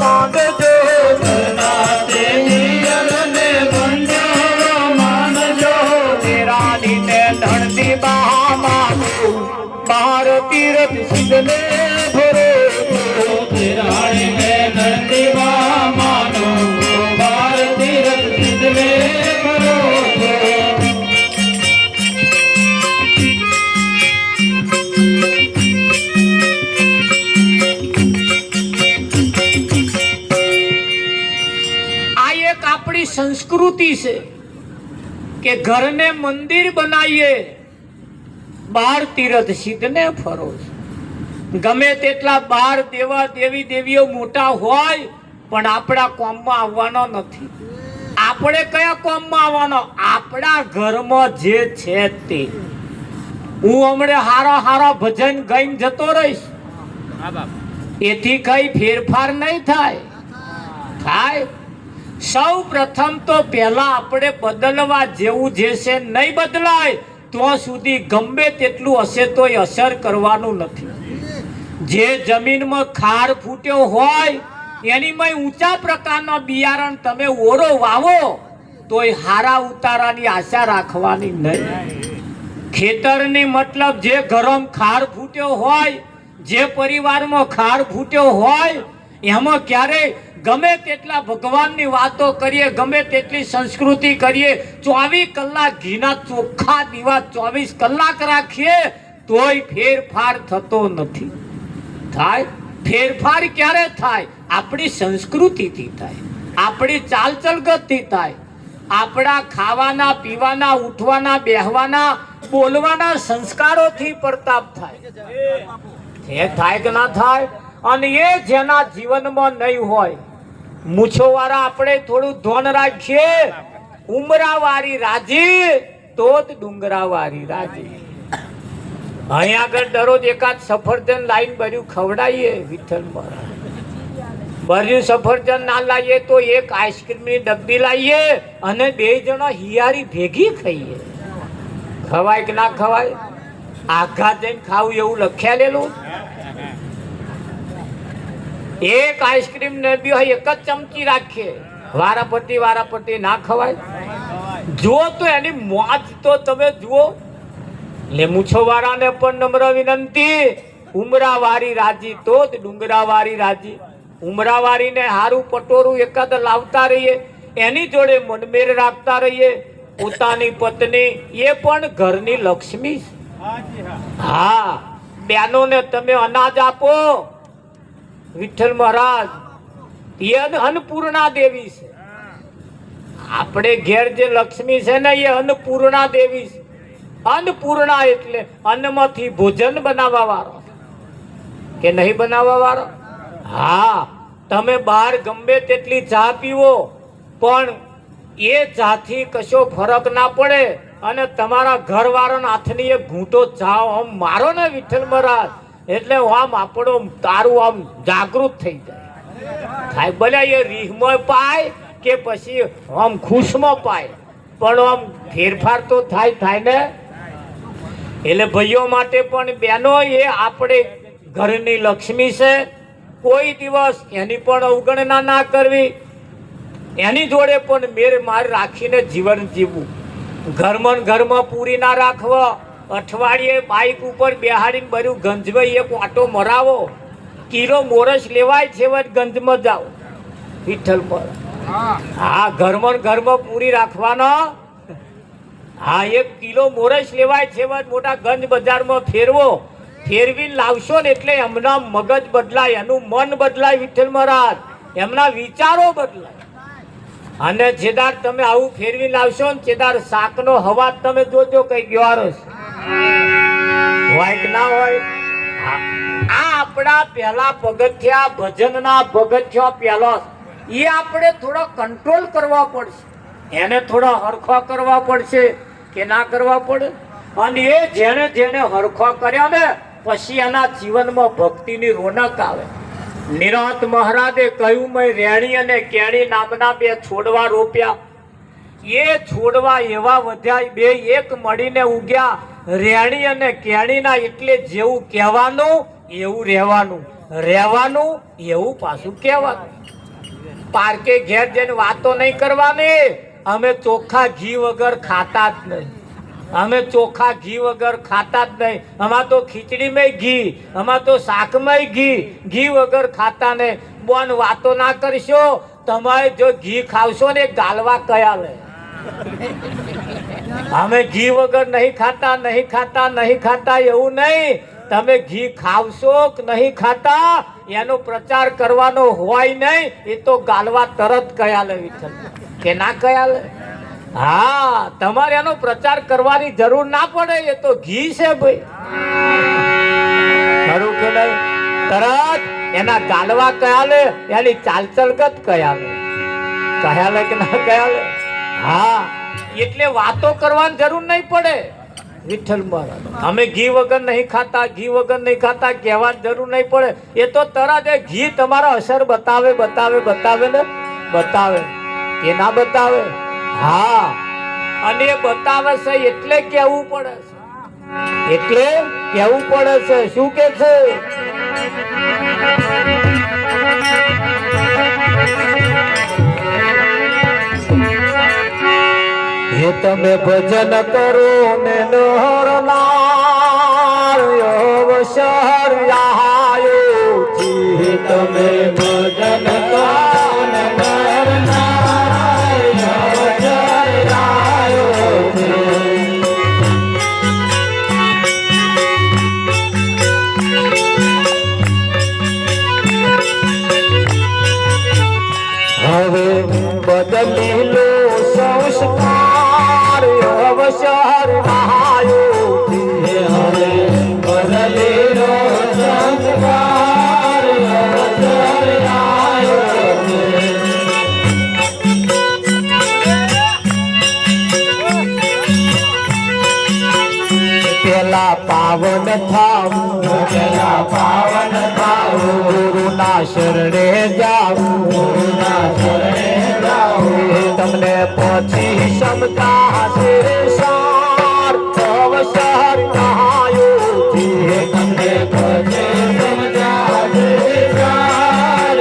માનજો, ઘરના તે દિયરને બંધો માનજો. રાણીને ધણની બા માનો, બાર તીરથ સિદ્ધ ને ફરો છો. રાણીને નંદીમાં માનો, બાર તીરથ સિદ્ધને ફરો છો. આ એક આપણી સંસ્કૃતિ છે કે ઘરને મંદિર બનાવીએ, બાર તીરથ સિદ્ધ ને ફરો છો. ગમે તેટલા બાર દેવા દેવી દેવીઓ મોટા હોય પણ આપણા કોમમાં આવવાનો નથી. આપણે કયા કોમમાં આવવાનો? આપણા ઘરમાં જે છે તે. હું હમણાં હારા હારા ભજન ગાઈને જતો રહીશ, હા બાપ. એથી કઈ ફેરફાર નહીં થાય. થાય સૌ પ્રથમ તો પહેલા આપણે બદલવા જેવું જે છે નહીં બદલાય તો સુધી ગમે તેટલું હશે તોય અસર કરવાનું નથી. જે જમીનમાં ખાર ફૂટ્યો હોય એનીમાં ઊંચા પ્રકારના બિયારણ તમે ઓરો વાવો તોય હારા ઉતારાની આશા રાખવાની નહીં. ખેતરની મતલબ જે ઘરમાં ખાર ફૂટ્યો હોય, જે પરિવારમાં ખાર ફૂટ્યો હોય એમાં ક્યારેય ગમે તેટલા ભગવાનની વાતો કરીએ, ગમે તેટલી સંસ્કૃતિ કરીએ, 24 કલાક ઘીના ચોખ્ખા દીવા 24 કલાક રાખીએ તોય ફેરફાર થતો નથી. થાય ફેરફાર ક્યારે થાય? આપણી સંસ્કૃતિથી થાય, આપણી ચાલચલગતથી થાય, આપણા ખાવાના પીવાના ઉઠવાના બેહવાના બોલવાના સંસ્કારોથી પ્રતાપ થાય. એ થાય કે ના થાય? અને એ જેના જીવનમાં નહીં હોય, મૂછોવાળા આપણે થોડું ધોન રાખીએ, ઉમરાવાળી રાજી તો જ ડુંગરાવાળી રાજી. અહીં આગળ દરરોજ એકાદ સફરજન લાઈન ભર્યું ખવડાવીએ વિઠ્ઠલ મહારાજ. ભર્યું સફરજન ના લાવીએ તો એક આઈસ્ક્રીમની ડબ્બી લાવીએ અને 2 જણા હિયારી ભેગી ખાઈએ. ખવાય કે ના ખવાય? આઘા જઈને ખાવું એવું લખ્યા લેલું. એક આઈસ્ક્રીમ ને બી હોય એક જ ચમચી રાખીએ, વારાપટ્ટી ના ખવાય. જુઓ તો એની મોજ તો તમે જુઓ. એટલે મૂછોવાળાને પણ નમ્ર વિનંતી, ઉમરાવાળી રાજી તો જ ડુંગરાવાળી રાજી. ઉમરાવાળીને હારું પટોરું એકાદ લાવતા રહીએ, એની જોડે મનમેર રાખતા રહીએ. પોતાની પત્ની એ પણ ઘરની લક્ષ્મી છે. હા, બહેનોને તમે અનાજ આપો. વિઠ્ઠલ મહારાજ એ અન્નપૂર્ણા દેવી છે. આપણે ઘેર જે લક્ષ્મી છે ને એ અન્નપૂર્ણા દેવી છે. અન્નપૂર્ણા એટલે અન્નમાંથી ભોજન બનાવવા વાળો કે નહીં બનાવવા વાળો. હા, તમે બહાર ગમે તેટલી ચા પીવો પણ એ ચાથી કશો ફરક ના પડે અને તમારા ઘરવાળાના હાથની એક ઘૂંટો ચા આમ મારો ને વિઠ્ઠલ મહારાજ, એટલે આમ આપણો તારું આમ જાગૃત થઈ જાય. થાય ભલે એ રીહમાં પાય કે પછી આમ ખુશમાં પાય, પણ આમ ફેરફાર તો થાય ને. એટલે ભાઈઓ માટે પણ બહેનો એ આપણે ઘરની લક્ષ્મી છે. કોઈ દિવસ એની પણ અવગણના ના કરવી, એની જોડે પણ મેર માર રાખીને જીવન જીવવું. ઘરમાં પૂરી ના રાખવા. અઠવાડિયે બાઇક ઉપર બેહાડીને બધું ગંજભાઈ એક આટો મરાવો. કિલો મોરસ લેવાય છે ગંજમાં જાઓ વિઠ્ઠલ પર. હા, ઘરમાં પૂરી રાખવાનો. હા, 1 કિલો મોરસ લેવાય છે મોટા ગંજ બજારમાં ફેરવીને લાવશો ને એટલે એમના મગજ બદલાય, એનું મન બદલાય વિઠ્ઠલ મહારાજ, એમના વિચારો બદલાય. અને જેદાર તમે આવું ફેરવી લાવશો ને જેદાર શાકનો હવા તમે જોજો કઈ ગયો હોય કે ના હોય. આ આપણા પહેલા પગથિયા, ભજનના પગથિયા પહેલો એ આપણે થોડો કંટ્રોલ કરવા પડશે, એને થોડા હરખો કરવા પડશે કે ના કરવા પડે. અને એ જેણે હરખો કર્યા ને પછી એના જીવનમાં ભક્તિની રોનક આવે. નિરાંત મહારાજે કહ્યું, મેં રેણી અને કેણી નામના 2 છોડવા રોપ્યા. એ છોડવા એવા વધ્યા, 2 એક મળીને ઉગ્યા. રેણી અને કેણીના એટલે જેવું કહેવાનું એવું રહેવાનું એવું પાછું કહેવાનું. પાર્કે ઘેર જઈને વાતો નહીં કરવાની. અમે ચોખ્ખા ઘી વગર ખાતા જ નહીં. આમાં તો ખીચડીમાં ઘી, આમાં તો શાકમાં ઘી વગર ખાતા નહીં. બોન વાતો ના કરશો. તમારે જો ઘી ખાવશો ને ગાલવા કયા લે. અમે ઘી વગર નહીં ખાતા એવું નહીં. તમે ઘી ખાવશો કે નહીં ખાતા એનો પ્રચાર કરવાનો હોય નહીં. એ તો ગાલવા તરત કયા લે વિઠ્ઠલ કે ના કયા લે. હા, તમારે એનો પ્રચાર કરવાની જરૂર ના પડે. એ તો ઘી છે ભાઈ, ખરું કે નહીં? તરત એના ગાલવા કયા લે, એની ચાલચલગત કયા લે કે ના કયા લે. હા, એટલે વાતો કરવાની જરૂર નહીં પડે વિઠ્ઠલ મહારાજ. અમે ઘી વગર નહીં ખાતા કહેવાની જરૂર નહીં પડે. એ તો તરત એ ઘી તમારા અસર બતાવે કે ના બતાવે. હા, અને એ બતાવે છે એટલે કેવું પડે છે. શું કે છે? હે તમે ભજન કરો ને નરનાર અવસર આયો છે. તમે ભજન કરો ને નરનાર અવસર આયો છે. હવે બદલી લો સંસ્કાર અવસર આયો છે. હવે બદલી લો સંસ્કાર અવસર આયો છે. પેલા પાવન થાવું, ગુરુના શરણે જાવું, તમને પછી ક્ષમતા છે સાર અવસર આયો છે. તમને પછી સમજાશે સાર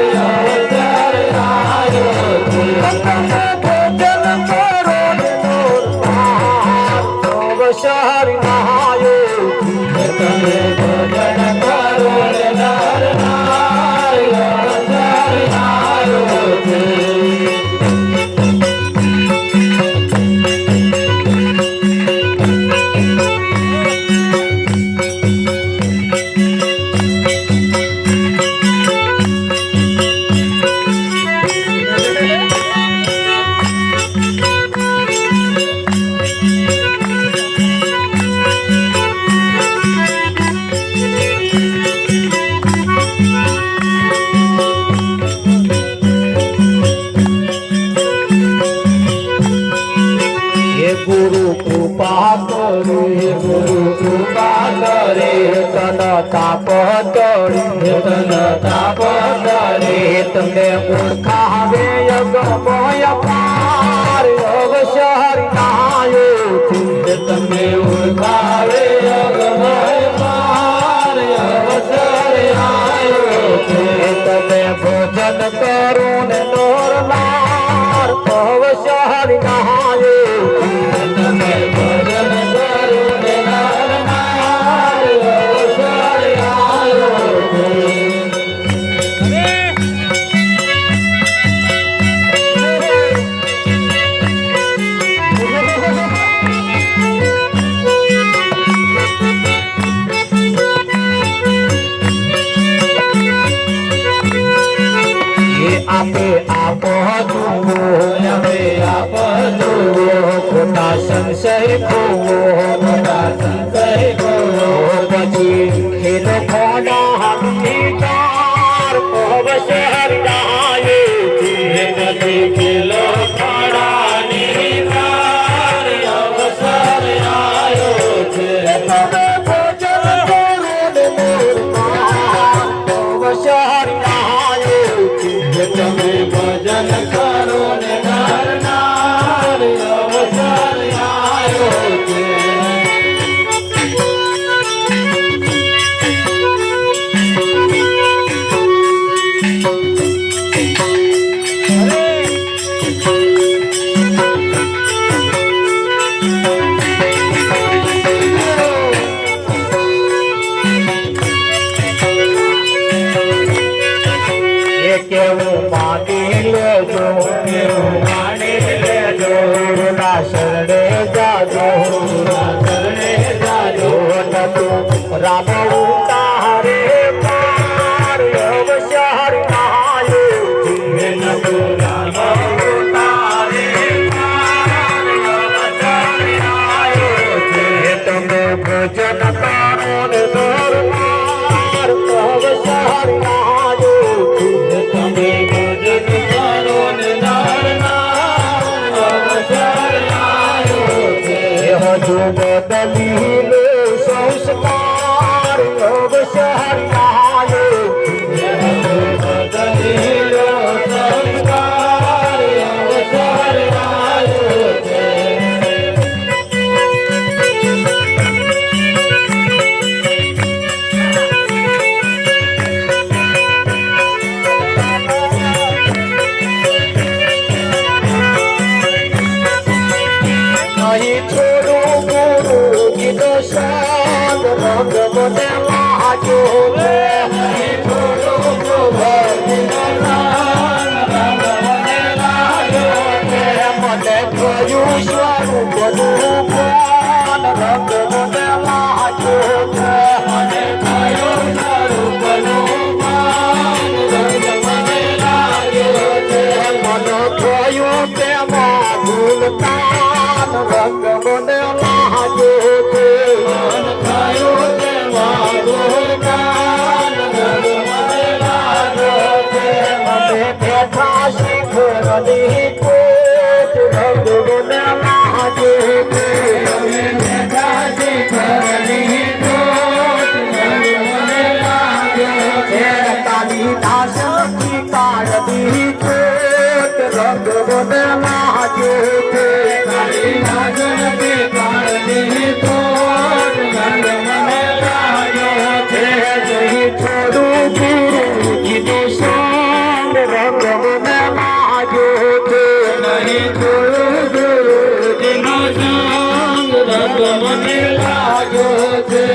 તાપ તળી તન તાપ તળી તમને ઓળખાવે અગમય પાર અવસર નાયો તમને ઓળખાવે અગમય પાર અવસર આયો છે. તમે ભોજન કરો ને નોરનાર અવસર નાયો તમે ભજન કરો ને નરનાર અવસર આયો છે. આપે આપ જુઓ હવે આપ જુઓ ખોટા સંશય ખોવો મોટા સંશય ગયો પછી ખેલો ખોડા હાથી ચાર અવસર નાયો નથી ખેલો ખાડાની તાર અવસર આયો છે. તમે ભોજન કરો ને નોરનાર અવસર નાયો તમે ભજન કરો ને નરનાર અવસર આયો છે. કેવું માની લેજો એવું માની લેજો ગુરુના શરણે જાજો શરણે જાજો નતું રામ ઉતારે પાર અવસર નાયો નતું રામ ઉતારે પાર અવસર આયો છે. તમે ભજન કરો ને દરબાર અવસર નાયો તમે ભજન કરો ને નરનાર અવસર આયો છે. હજુ બદલી લે સંસ્કાર અવસર નાયો બદલીલો સંસ્કાર અવસર આયો છે. નહીં છોડું ગુરુ કીધો સાદ રંગ મને લાજો રે થોડું ગોભરનો નામ રંગ મને લાગ્યો છે. મને થયું સ્વરૂપ રૂપાન રંગ મને લાજો છે મને થયું સ્વરૂપનું માન રંગ મને લાગ્યો છે. મને થયું તેમાં ભૂલતાન રંગ મને લાજો છે મન થયું તેમાં ગુણગાન રંગ મને લાગ્યો છે. મને બેઠા શિખરની કોટ રંગ મને લાજો છે અમે બેઠા શિખરની ટોચ રંગ મને લાગ્યો છે. તારી દાસી કાળની કોટ રંગ મને લાજો છે તારી નાગનથી કાળની ટોચ રંગ મને લાગ્યો છે. નહીં છોડું ગુરુજીનો સંગ રંગ મને લાજો છે નહીં થોડું ગુરુજીનો સંગ રંગ મને લાગ્યો છે.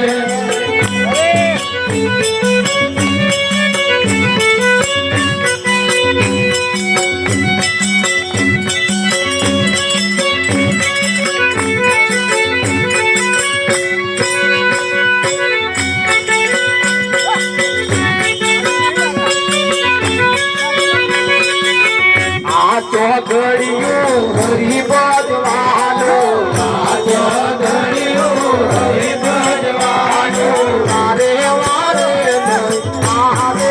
આ ચોઘડિયું હરી બાજવાનો આજો ધણિયો હરિ ભજવાનો વારે વારે નહીં આવે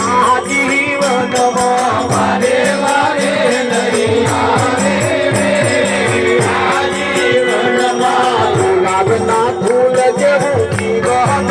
આ જીવનમાં વારે વારે નહીં આવે રે. આ જીવનમાં ગુલાબના ફૂલ જેવું જીવન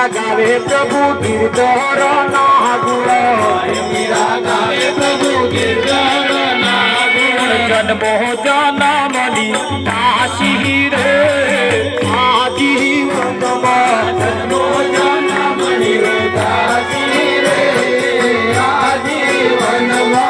મીરા ગાવે પ્રભુ ગિરધર ના ગુણ મીરા ગાવે પ્રભુ ગિરધરના ગુણ જન્મો જન્મની કાશી રે આજીવનમાં જન્મો જન્મની રે કાશી રે આજીવનમાં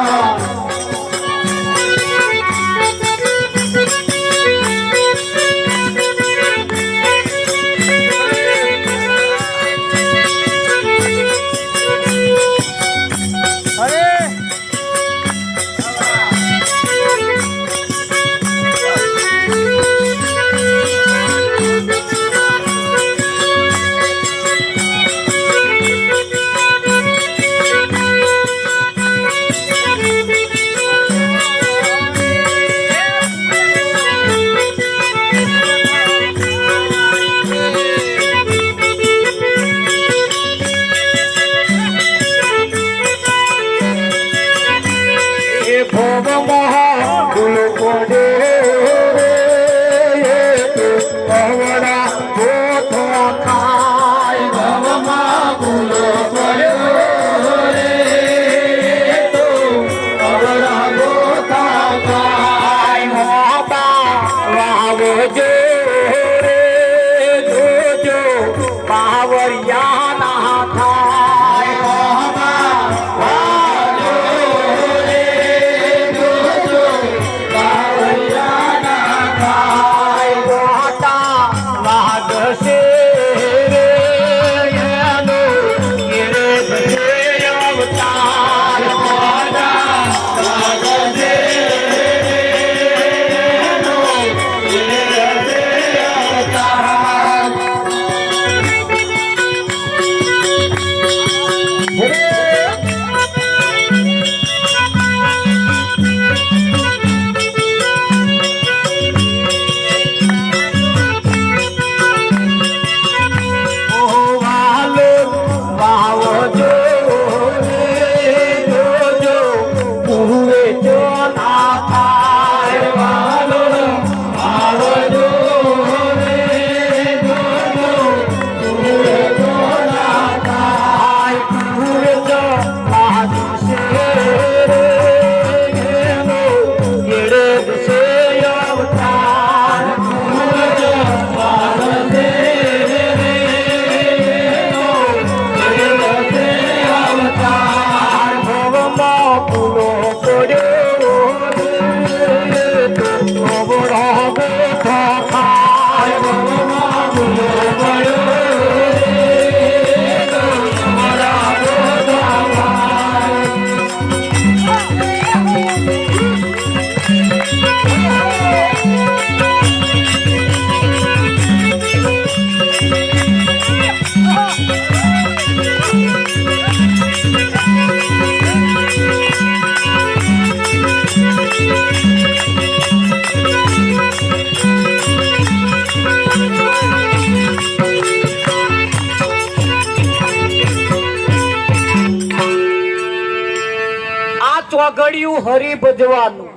ચોઘડિયું હરી ભજવાનું.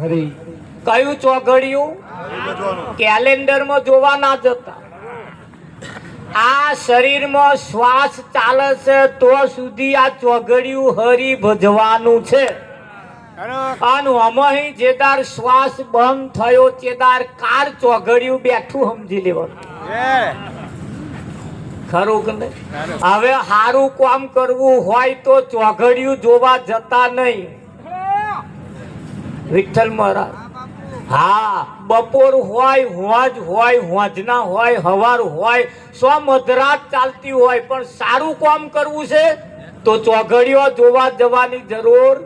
હરી કયું ચોઘડિયું? કેલેન્ડર માં જોવા ના જતા. આ શરીરમાં શ્વાસ ચાલે છે તો સુધી આ ચોઘડિયું હરી ભજવાનું છે. અને અમાહી જેદાર શ્વાસ બંધ થયો ચેદાર કાર ચોઘડિયું બેઠું સમજી લેવાનું. ખરું કે નહીં? હવે સારું કામ કરવું હોય તો ચોઘડિયું જોવા જતા નહીં. વિઠ્ઠલ મહારાજ હા બપોર હોય હોજ હોય હોજના હોય હવાર હોય મધરાત ચાલતી હોય પણ સારું કામ કરવું છે તો ચોઘડિયો જોવા જવાની જરૂર.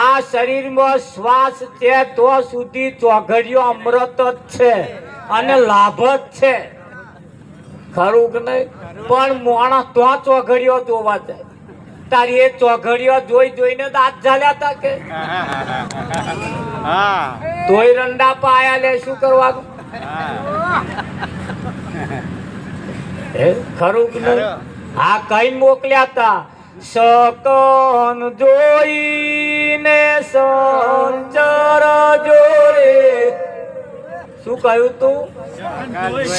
આ શરીરમાં શ્વાસ છે તો સુધી ચોઘડિયો અમૃત જ છે અને લાભ જ છે. ખરું કે નહીં? પણ માણસ તો ચોઘડિયો જોવા જાય. તારી એ ચોઘડિયો જોઈ જોઈને દાંત ઝાલ્યા તા કે તોય રંડા પાયા લે શું કરવાનું? ખરું કે નહીં? હા કઈ મોકલ્યા તા શકન જોઈને સંચર જોરે શું કહ્યું તું?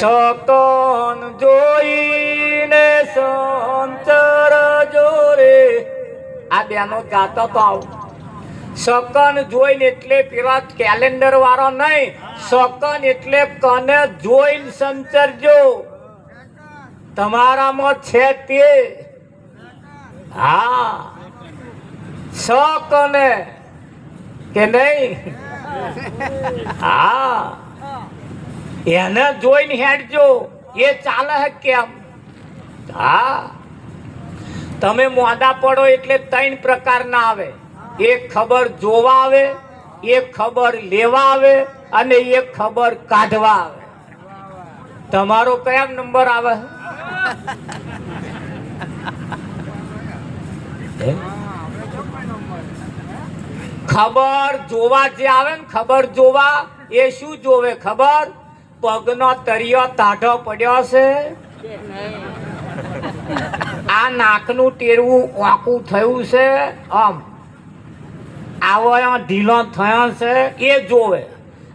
શકન જોઈને સંચર જોરે. આ બેનો ગાતો તો આવું. શકન જોઈને એટલે પેલા કેલેન્ડર વાળો નહીં, શકન એટલે કને જોઈને સંચરજો. તમારામાં છે તે. હા, શકને કે નહીં? હા, એને જોઈને હેડજો. એ ચાલે હે કેમ? હા, તમે મોડા પડો એટલે 3 પ્રકારના આવે. એક ખબર જોવા આવે, એક ખબર લેવા આવે અને એક ખબર કાઢવા આવે. તમારો કયા નંબર આવે? ખબર જોવા જે આવે ને, ખબર જોવા એ શું જોવે ખબર? પગનો તરિયો તાઢો પડ્યો છે, આ નાકનું ટેરવું વાંકું થયું છે, આમ આવો ઢીલો થયો છે, એ જોવે.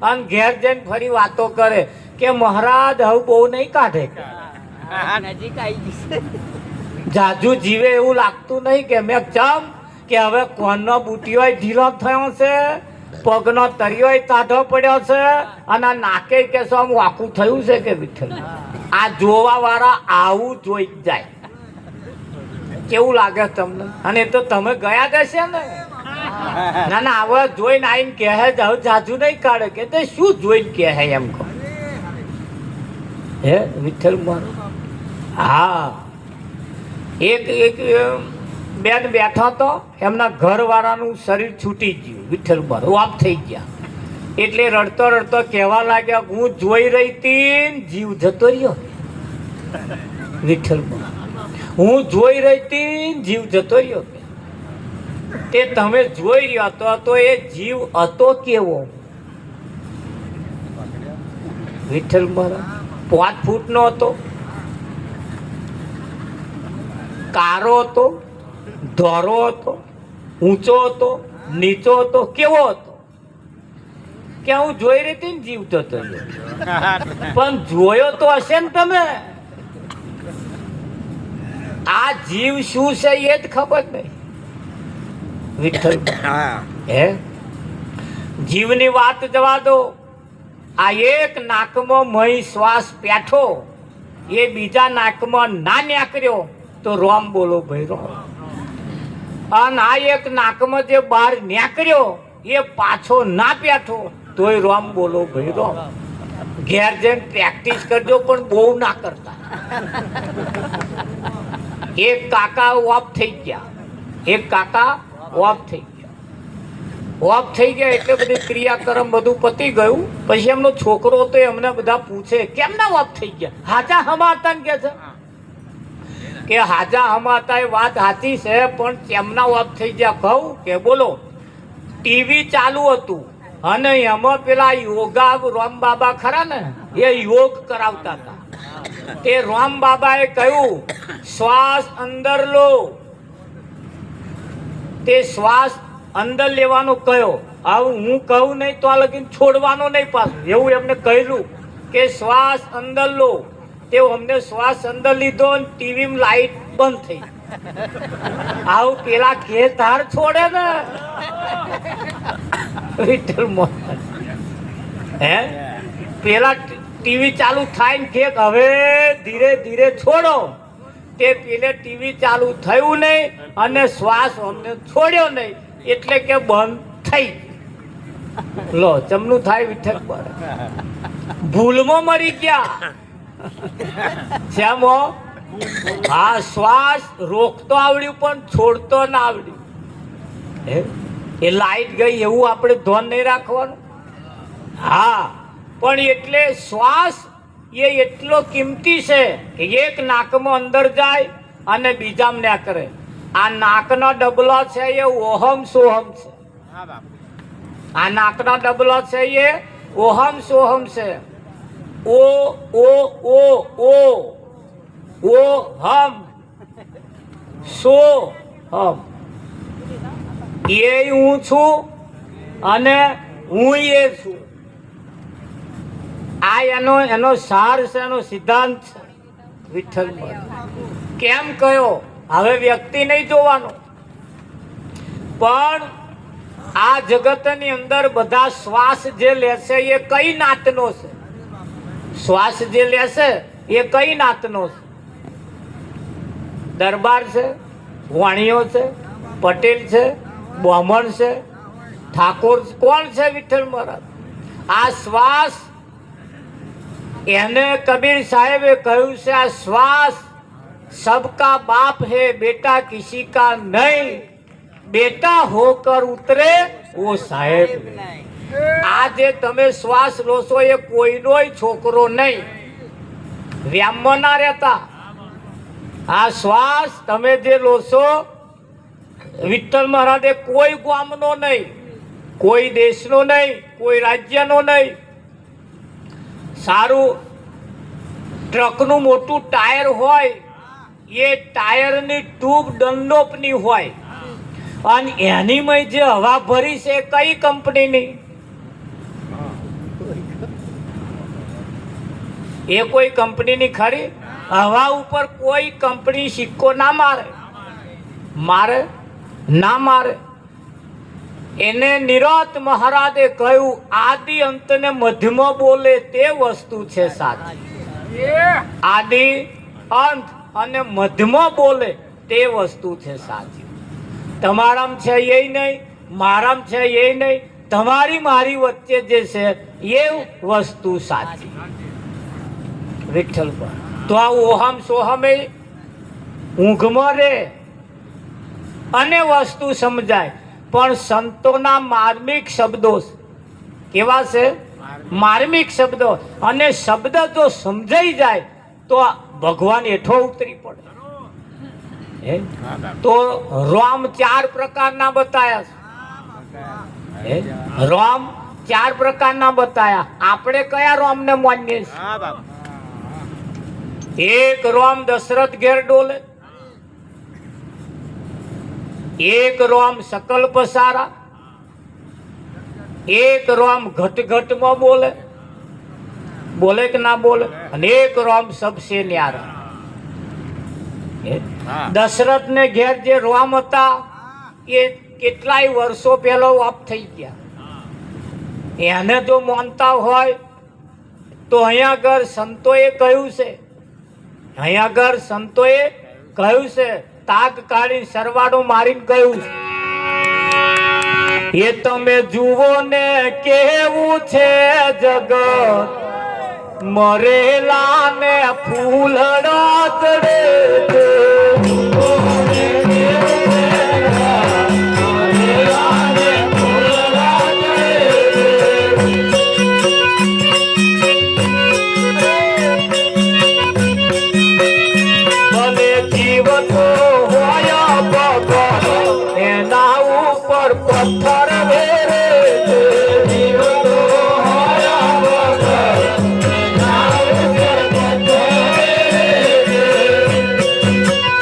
અને ઘેર જઈને ફરી વાતો કરે કે મહારાજ હવે બહુ નહીં કાઢે, નજીક આવી જશે. જાજુ જીવે એવું લાગતું નહીં. કે મેં ચમ કે હવે કોનનો બુટીઓ ઢીલો થયો છે, પગનો તરિયો તાઢો પડ્યો છે, અને આ નાકે કે આમ વાંકું થયું છે કે વિઠ્ઠલ. આ જોવા વાળા આવું જોઈ જ જાય. કેવું લાગે તમને? અને એ તો તમે ગયા જશે ને. ના ના, હવે જોઈને આવીને કહે હવે જાજુ નહીં કાઢે કે તે શું જોઈને કહે એમ કહો. હે વિઠ્ઠલ મારો. હા, એક બેન બેઠો તો એમના ઘરવાળાનું શરીર છૂટી ગયું. વિઠ્ઠલ મારો ઓફ થઈ ગયા. એટલે રડતો રડતો કહેવા લાગ્યા, હું જોઈ રહી હતી, જીવ જતો રહ્યો. વિઠ્ઠલ મારો, હું જોઈ રહી હતી, જીવ જતો રહ્યો. તે તમે જોઈ રહ્યા તો એ જીવ હતો કેવો? વિઠ્ઠલ મારા 5 ફૂટનો હતો, કારો હતો, ધોરો હતો, ઊંચો હતો, નીચો હતો, કેવો હતો? કે હું જોઈ રહી હતી ને જીવ થતો. પણ જોયો તો હશે ને તમે. આ જીવ શું છે એ જ ખબર નહીં. વિઠ્ઠલ હે, જીવની વાત જવા દો. આ એક નાકમાં મહી શ્વાસ પેઠો, એ બીજા નાકમાં ના નીકળ્યો તો રોમ બોલો ભાઈ રોમ. અને આ એક નાકમાં જે બહાર નીકળ્યો એ પાછો ના પેઠો તોય રોમ બોલો ભાઈ રોમ. ઘેર જઈને પ્રેક્ટિસ કરજો, પણ બહુ ના કરતા. એક કાકા ઓફ થઈ ગયા, એક કાકા ઓફ થઈ ગયા. ઓફ થઈ ગયા એટલે બધી ક્રિયાકર્મ બધું પતી ગયું. પછી એમનો છોકરો તો એમને બધા પૂછે કેમ ના ઓફ થઈ ગયા? હાજા હમાતા ને કે છે કે હાજા હમાતા એ વાત સાચી છે, પણ કેમના ઓફ થઈ ગયા કહું કે બોલો. ટીવી ચાલુ હતું અને એમાં પેલા યોગા રામ બાબા ખરા ને, એ યોગ કરાવતા હતા. તે રામ બાબાએ કહ્યું શ્વાસ અંદર લો. તે શ્વાસ અંદર લેવાનો કહ્યો. હવે હું કહું નહીં તો આ લગીને છોડવાનો નહીં પાછું, એવું એમને કહેલું કે શ્વાસ અંદર લો. તે અમને શ્વાસ અંદર લીધો અને ટીવી લાઈટ બંધ થઈ. આવું પેલા કે ધાર છોડે ને. હે, પેલા ટીવી ચાલુ થાય ને કે હવે ધીરે ધીરે છોડો. તે પેલે ટીવી ચાલુ થયું નહીં અને શ્વાસ અમને છોડ્યો નહીં, એટલે કે બંધ થઈ. લો ચમનું થાય વિઠ્ઠલ પર. ભૂલમાં મરી ગયા. શ્યામો, હા, શ્વાસ રોકતો આવડ્યું પણ છોડતો ના આવડ્યું. એ લાઈટ ગઈ એવું આપણે ધ્યાન નહીં રાખવાનું. હા, પણ એટલે શ્વાસ એ એટલો કિંમતી છે કે એક નાકમાં અંદર જાય અને બીજામાં ના કરે. આ નાકનો ડબલો છે એ ઓહમ સોહમ છે. આ નાકનો ડબલો છે એ ઓહમ સોહમ છે. ઓ ઓ ઓ ઓ ઓ હમ સો હમ. એ હું છું અને હું એ છું. આ એનો સાર છે, એનો સિદ્ધાંત છે. વિઠ્ઠલ કેમ કયો? હવે વ્યક્તિ નહીં જોવાનો, પણ આ જગતની અંદર બધા શ્વાસ જે લેશે એ કઈ નાતનો છે? શ્વાસ જે લેશે એ કઈ નાતનો છે? દરબાર છે, વાણિયો છે, પટેલ છે, બ્રાહ્મણ છે, ઠાકોર છે? કોણ છે વિઠ્ઠલ મહારાજ? આ શ્વાસ, એને કબીર સાહેબે કહ્યું છે, આ શ્વાસ सबका बाप है बेटा किसी का नहीं, बेटा होकर उतरे वो साहेब. આ જે તમે શ્વાસ લો છો એ કોઈનોય છોકરો નહીં, વ્યામમાં ના રહેતા. આ શ્વાસ તમે જે લો છો વિઠ્ઠલ મહારાજે કોઈ ગામનો નહીં, કોઈ દેશનો નહીં, કોઈ રાજ્યનો નહીં. સારું ટ્રકનું મોટું ટાયર હોય, એ ટાયરની ટ્યુબ ડનલોપની હોય, અને એનીમાં જે હવા ભરી છે કઈ કંપનીની? એ કોઈ કંપનીની ખરી? હવા ઉપર કોઈ કંપની સિક્કો ના મારે, મારે ના મારે. એને નિરત મહારાજે કહ્યું, આદિ અંતને મધ્યમાં બોલે તે વસ્તુ છે સાચી. આદિ અંત અને મધ્યમાં બોલે તે વસ્તુ છે સાચી. તમારામાં છે એ નહીં, મારામાં છે એ નહીં, તમારી મારી વચ્ચે જે છે એ વસ્તુ સાચી. વિઠ્ઠલ તો આ ઓહમ સોહમે ઊંઘમાં રે અને વસ્તુ સમજાય. પણ સંતોના માર્મિક શબ્દો કેવા છે? માર્મિક શબ્દો. અને શબ્દ જો સમજાઈ જાય તો ભગવાન હેઠો ઉતરી પડે. તો રામ 4 પ્રકારના બતાયા છે. રામ 4 પ્રકારના બતાયા. આપણે કયા રામને માનીએ છીએ? એક રામ દશરથ ઘેર ડોલે, એક રામ સકલ પસારા, એક રામ ઘટ ઘટમાં બોલે, બોલે કે ના બોલે, અને એક રામ સબસે ન્યારા. દશરથ ને ઘેર જે રામ હતા એ કેટલાય વર્ષો પહેલા ઓફ થઈ ગયા. એને જો માનતા હોય તો અહીંયા આગળ સંતોએ કહ્યું છે, અહીંયા આગળ સંતોએ કહ્યું છે, તાક કાઢી સરવાળો મારીને કહ્યું છે, એ તમે જુઓ ને કેવું છે જગત, મરેલા ને ફૂલડા ચડે છે. પથ્થર વેરે છે, જીવતો હોયા વગર એના ઉપર પથ્થર વેરે છે.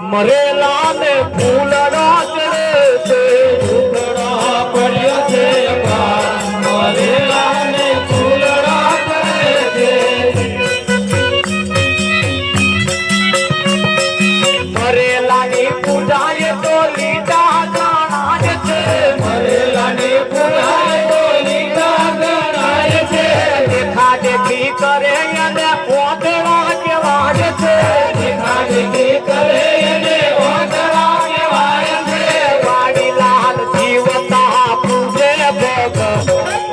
મરેલા ને ફૂલડા ચડે છે ટુકડા પડ્યા છે અપાર, મરેલા ને ફૂલડા પડે છે. મરેલાની પૂજા એ તો લીધા જાણા જ છે મરેલાની પૂજાએ તો લીધા ગણાય છે. દેખા દેખી કરે અને ઓધળા કેવા જ છે દેખાદેખી કરે એને ઓઢણા કહેવાય છે. વાડીલાલ જીવતા પૂજે ભગ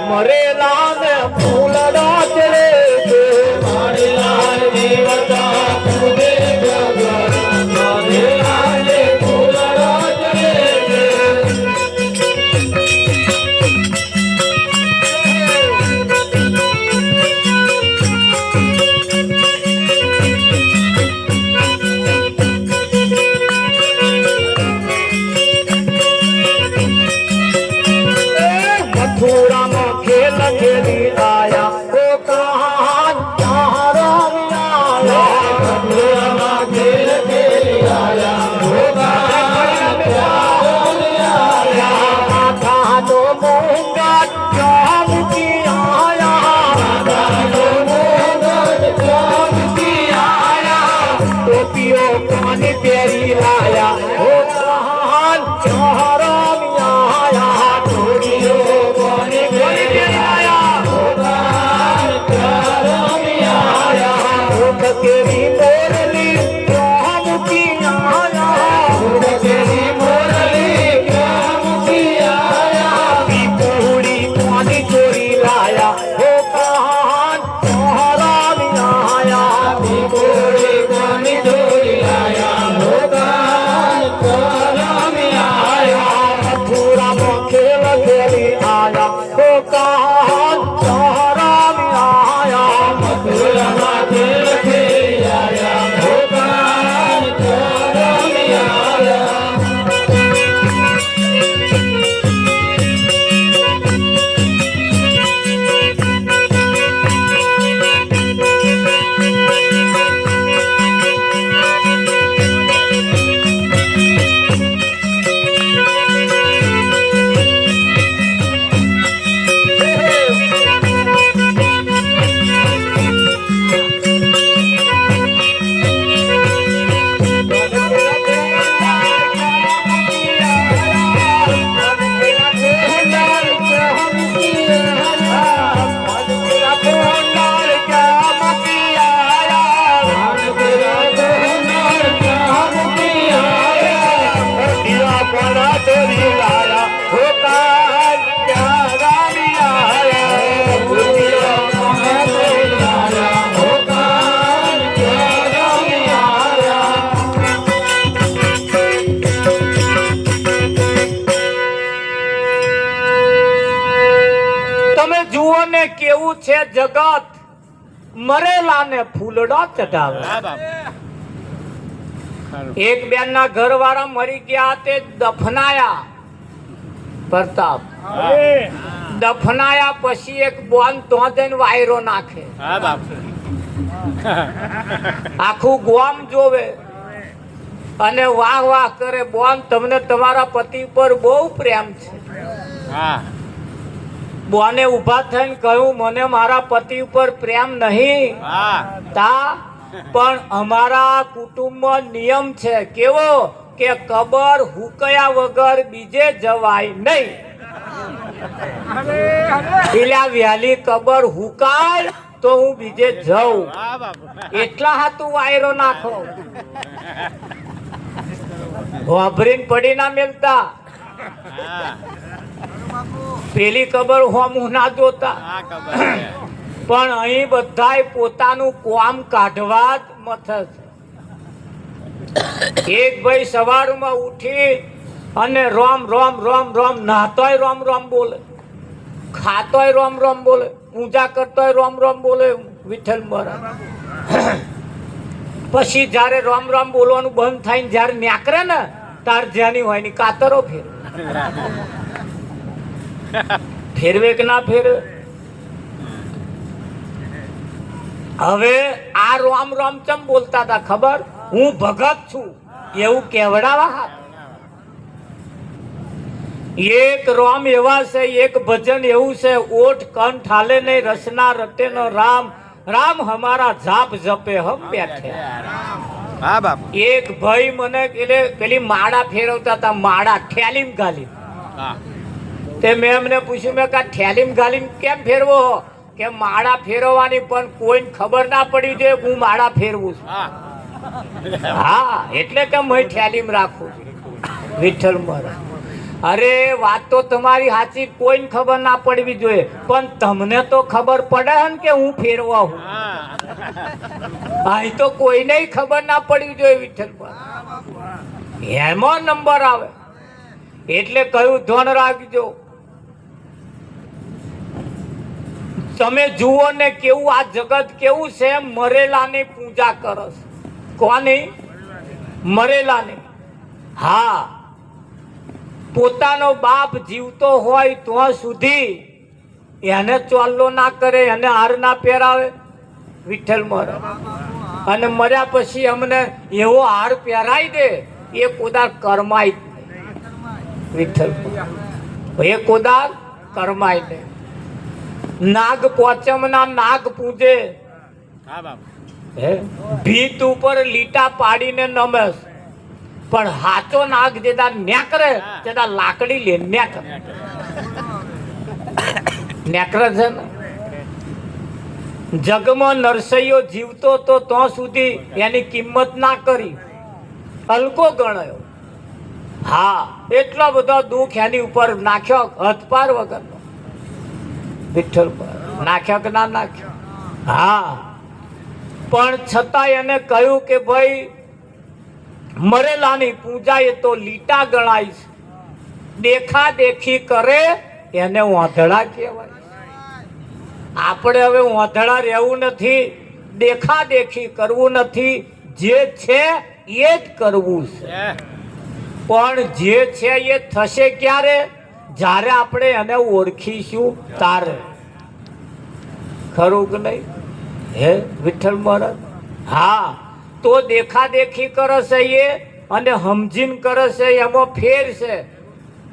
મરેલા ને ફૂલડા ચડે છે મારીલાલ દેવતા પૂજે ભગવાન, મરેલા ને ફૂલડા ચડે છે. મથુરામાં ખેલ ખેલી આયા ઓ કાન ચારો મથુરામાં ખેલ ખેલી આયા, માથાનો મૂંગા ક્યાં મૂકી આયા ટોપીઓ કોની પહેરી લાયા ઓ કાન ચારો આયા ટોપીઓ કોની પહેરી આયા ઓઠ કેરી મોરલી ક્યાં મૂકી આયા પીપુડી કોની ચોરી લાયા હો કાન ચારા આયા મથુરામાં ખેલ ખેલી આયા હો કાન ચારા આયા મથુરામાં ખેલ ખેલી આયા, ભોપાલ ચરમી આયા. તમે જુઓ ને કેવું છે જગત મરેલા ને ફૂલડા ચઢાવે એક બેન ના ઘરવાળા મરી ગયા તે દફનાયા પ્રતાપ દફનાયા પછી એક બોન તો જઈને વાયરો નાખે આખું ગોમ જોવે અને વાહ વાહ કરે બોન તમને તમારા પતિ પર બહુ પ્રેમ છે બોને ઊભા થઈને કહ્યું મને મારા પતિ ઉપર પ્રેમ નહીં તા પણ અમારા કુટુંબમાં નિયમ છે કેવો કે કબર હુકયા વગર બીજે જવાય નહીં પેલા વ્યાલી કબર હુકાય તો હું બીજે જઉં એટલા હાથું વાયરો નાખો વાભરીને પડી ના મેલતા પેલી કબર હોમું ના જોતા પણ અહીં બધાય પોતાનું કોમ કાઢવા જ મથે છે એક ભાઈ સવારમાં ઉઠી અને રોમ રોમ રોમ રોમ નાહતોય રોમ રોમ બોલે ખાતોય રોમ રોમ બોલે પૂજા કરતોય રોમ રોમ બોલે વિઠ્ઠલ મહારાજ પછી જ્યારે રોમ રોમ બોલવાનું બંધ થાય જ્યારે ન્યાકરે ને તાર જ્યાંની હોય ની કાતરો ફેરવે કે ના ફેરવે હવે આ રોમ રોમ ચમ બોલતા હતા ખબર હું ભગત છું એવું કેવડાવા હાથ. એક રોમ એવા છે, એક ભજન એવું છે, ઓઠ કંઠ હાલે નહીં રસના રટે નો રામ, રામ હમારા જાપ જપે હમ બેઠે. હા બાપુ. એક ભાઈ મને પેલી માળા ફેરવતા હતા, માળા ઠેલીમ ગાલી. હા. તે મેં એમને પૂછ્યું, મેં કા ઠેલીમ ગાલીને કેમ ફેરવો હો? કે માળા ફેરવવાની પણ કોઈને ખબર ના પડી જોઈએ કે હું માળા ફેરવું છું. હા. હા, એટલે કે હું ઠેલીમ રાખું છું. વિઠ્ઠલ મહારાજ, અરે વાત તો તમારી સાચી, કોઈને ખબર ના પડવી જોઈએ, પણ તમને તો ખબર પડે ને કે હું ફેરવા હું. અહીં તો કોઈને ખબર ના પડવી જોઈએ વિઠ્ઠલ મહારાજ. એમાં નંબર આવે એટલે કયું ધ્યાન રાખજો. તમે જુઓ ને કેવું આ જગત કેવું છે, મરેલાની પૂજા કરે છે. કોની? મરેલાની. હા, પોતાનો બાપ જીવતો હોય તો સુધી એને ચોલ્લો ના કરે, એને હાર ના પહેરાવે વિઠ્ઠલ મહારાજ, અને મર્યા પછી અમને એવો હાર પહેરાઈ દે એ કોદાર કરમાય જ નહીં. વિઠ્ઠલ મહારાજ, એ કોદાર કરમાય નહીં. નાગ પોચમના નાગ પૂજે, હા બાપુ. હે ભીત ઉપર લીટા પાડીને નમે, પણ હાચો નાગ જેદા નેકરે તેદા લાકડી લે નેકરે છે ને. જગમાં નરસૈયો જીવતો તો ત્યાં સુધી એની કિંમત ના કરી, હલકો ગણાયો. હા, એટલો બધો દુઃખ એની ઉપર નાખ્યો હથપાર વગરનો. વિઠ્ઠલ નાખ્યો કે ના નાખ્યો? હા, પણ છતાંય એને કહ્યું કે ભાઈ મરેલાની પૂજા એ તો લીટા ગણાય છે, દેખા દેખી કરે એને વાંધળા કહેવાય. આપણે હવે વાંધળા રહેવું નથી, દેખા દેખી કરવું નથી, જે છે એ જ કરવું છે. પણ જે છે એ થશે ક્યારે? જ્યારે આપણે એને ઓળખીશું તારે. ખરું કે નહીં? હે વિઠ્ઠલ મહારાજ, હા, તો દેખા દેખી કરે છે એ અને સમજીને કરે છે એમાં ફેર છે.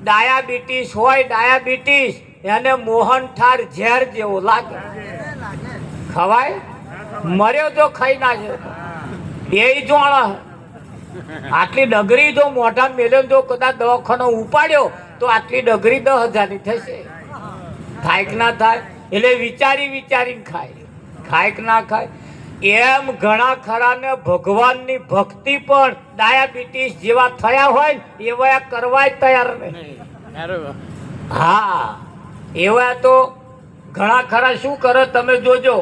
ડાયાબિટીસ હોય, ડાયાબિટીસ એને મોહનથાળ ઝેર જેવો લાગે, ખવાય? મર્યો તો ખાઈ નાખે એ જોણા. આટલી ડગરી જો મોઢા મેલ્યો જો કદાચ દવાખાનો ઉપાડ્યો તો આટલી ડગરી 10,000ની થશે. થાય કે ના થાય? એટલે વિચારી વિચારીને ખાય. ખાય કે ના ખાય? એમ ઘણા ખરાને ભગવાનની ભક્તિ પણ ડાયાબિટીસ જેવા થયા હોય ને એવા કરવાય તૈયાર નહીં. હા, એવા તો ઘણા ખરા શું કરે તમે જોજો.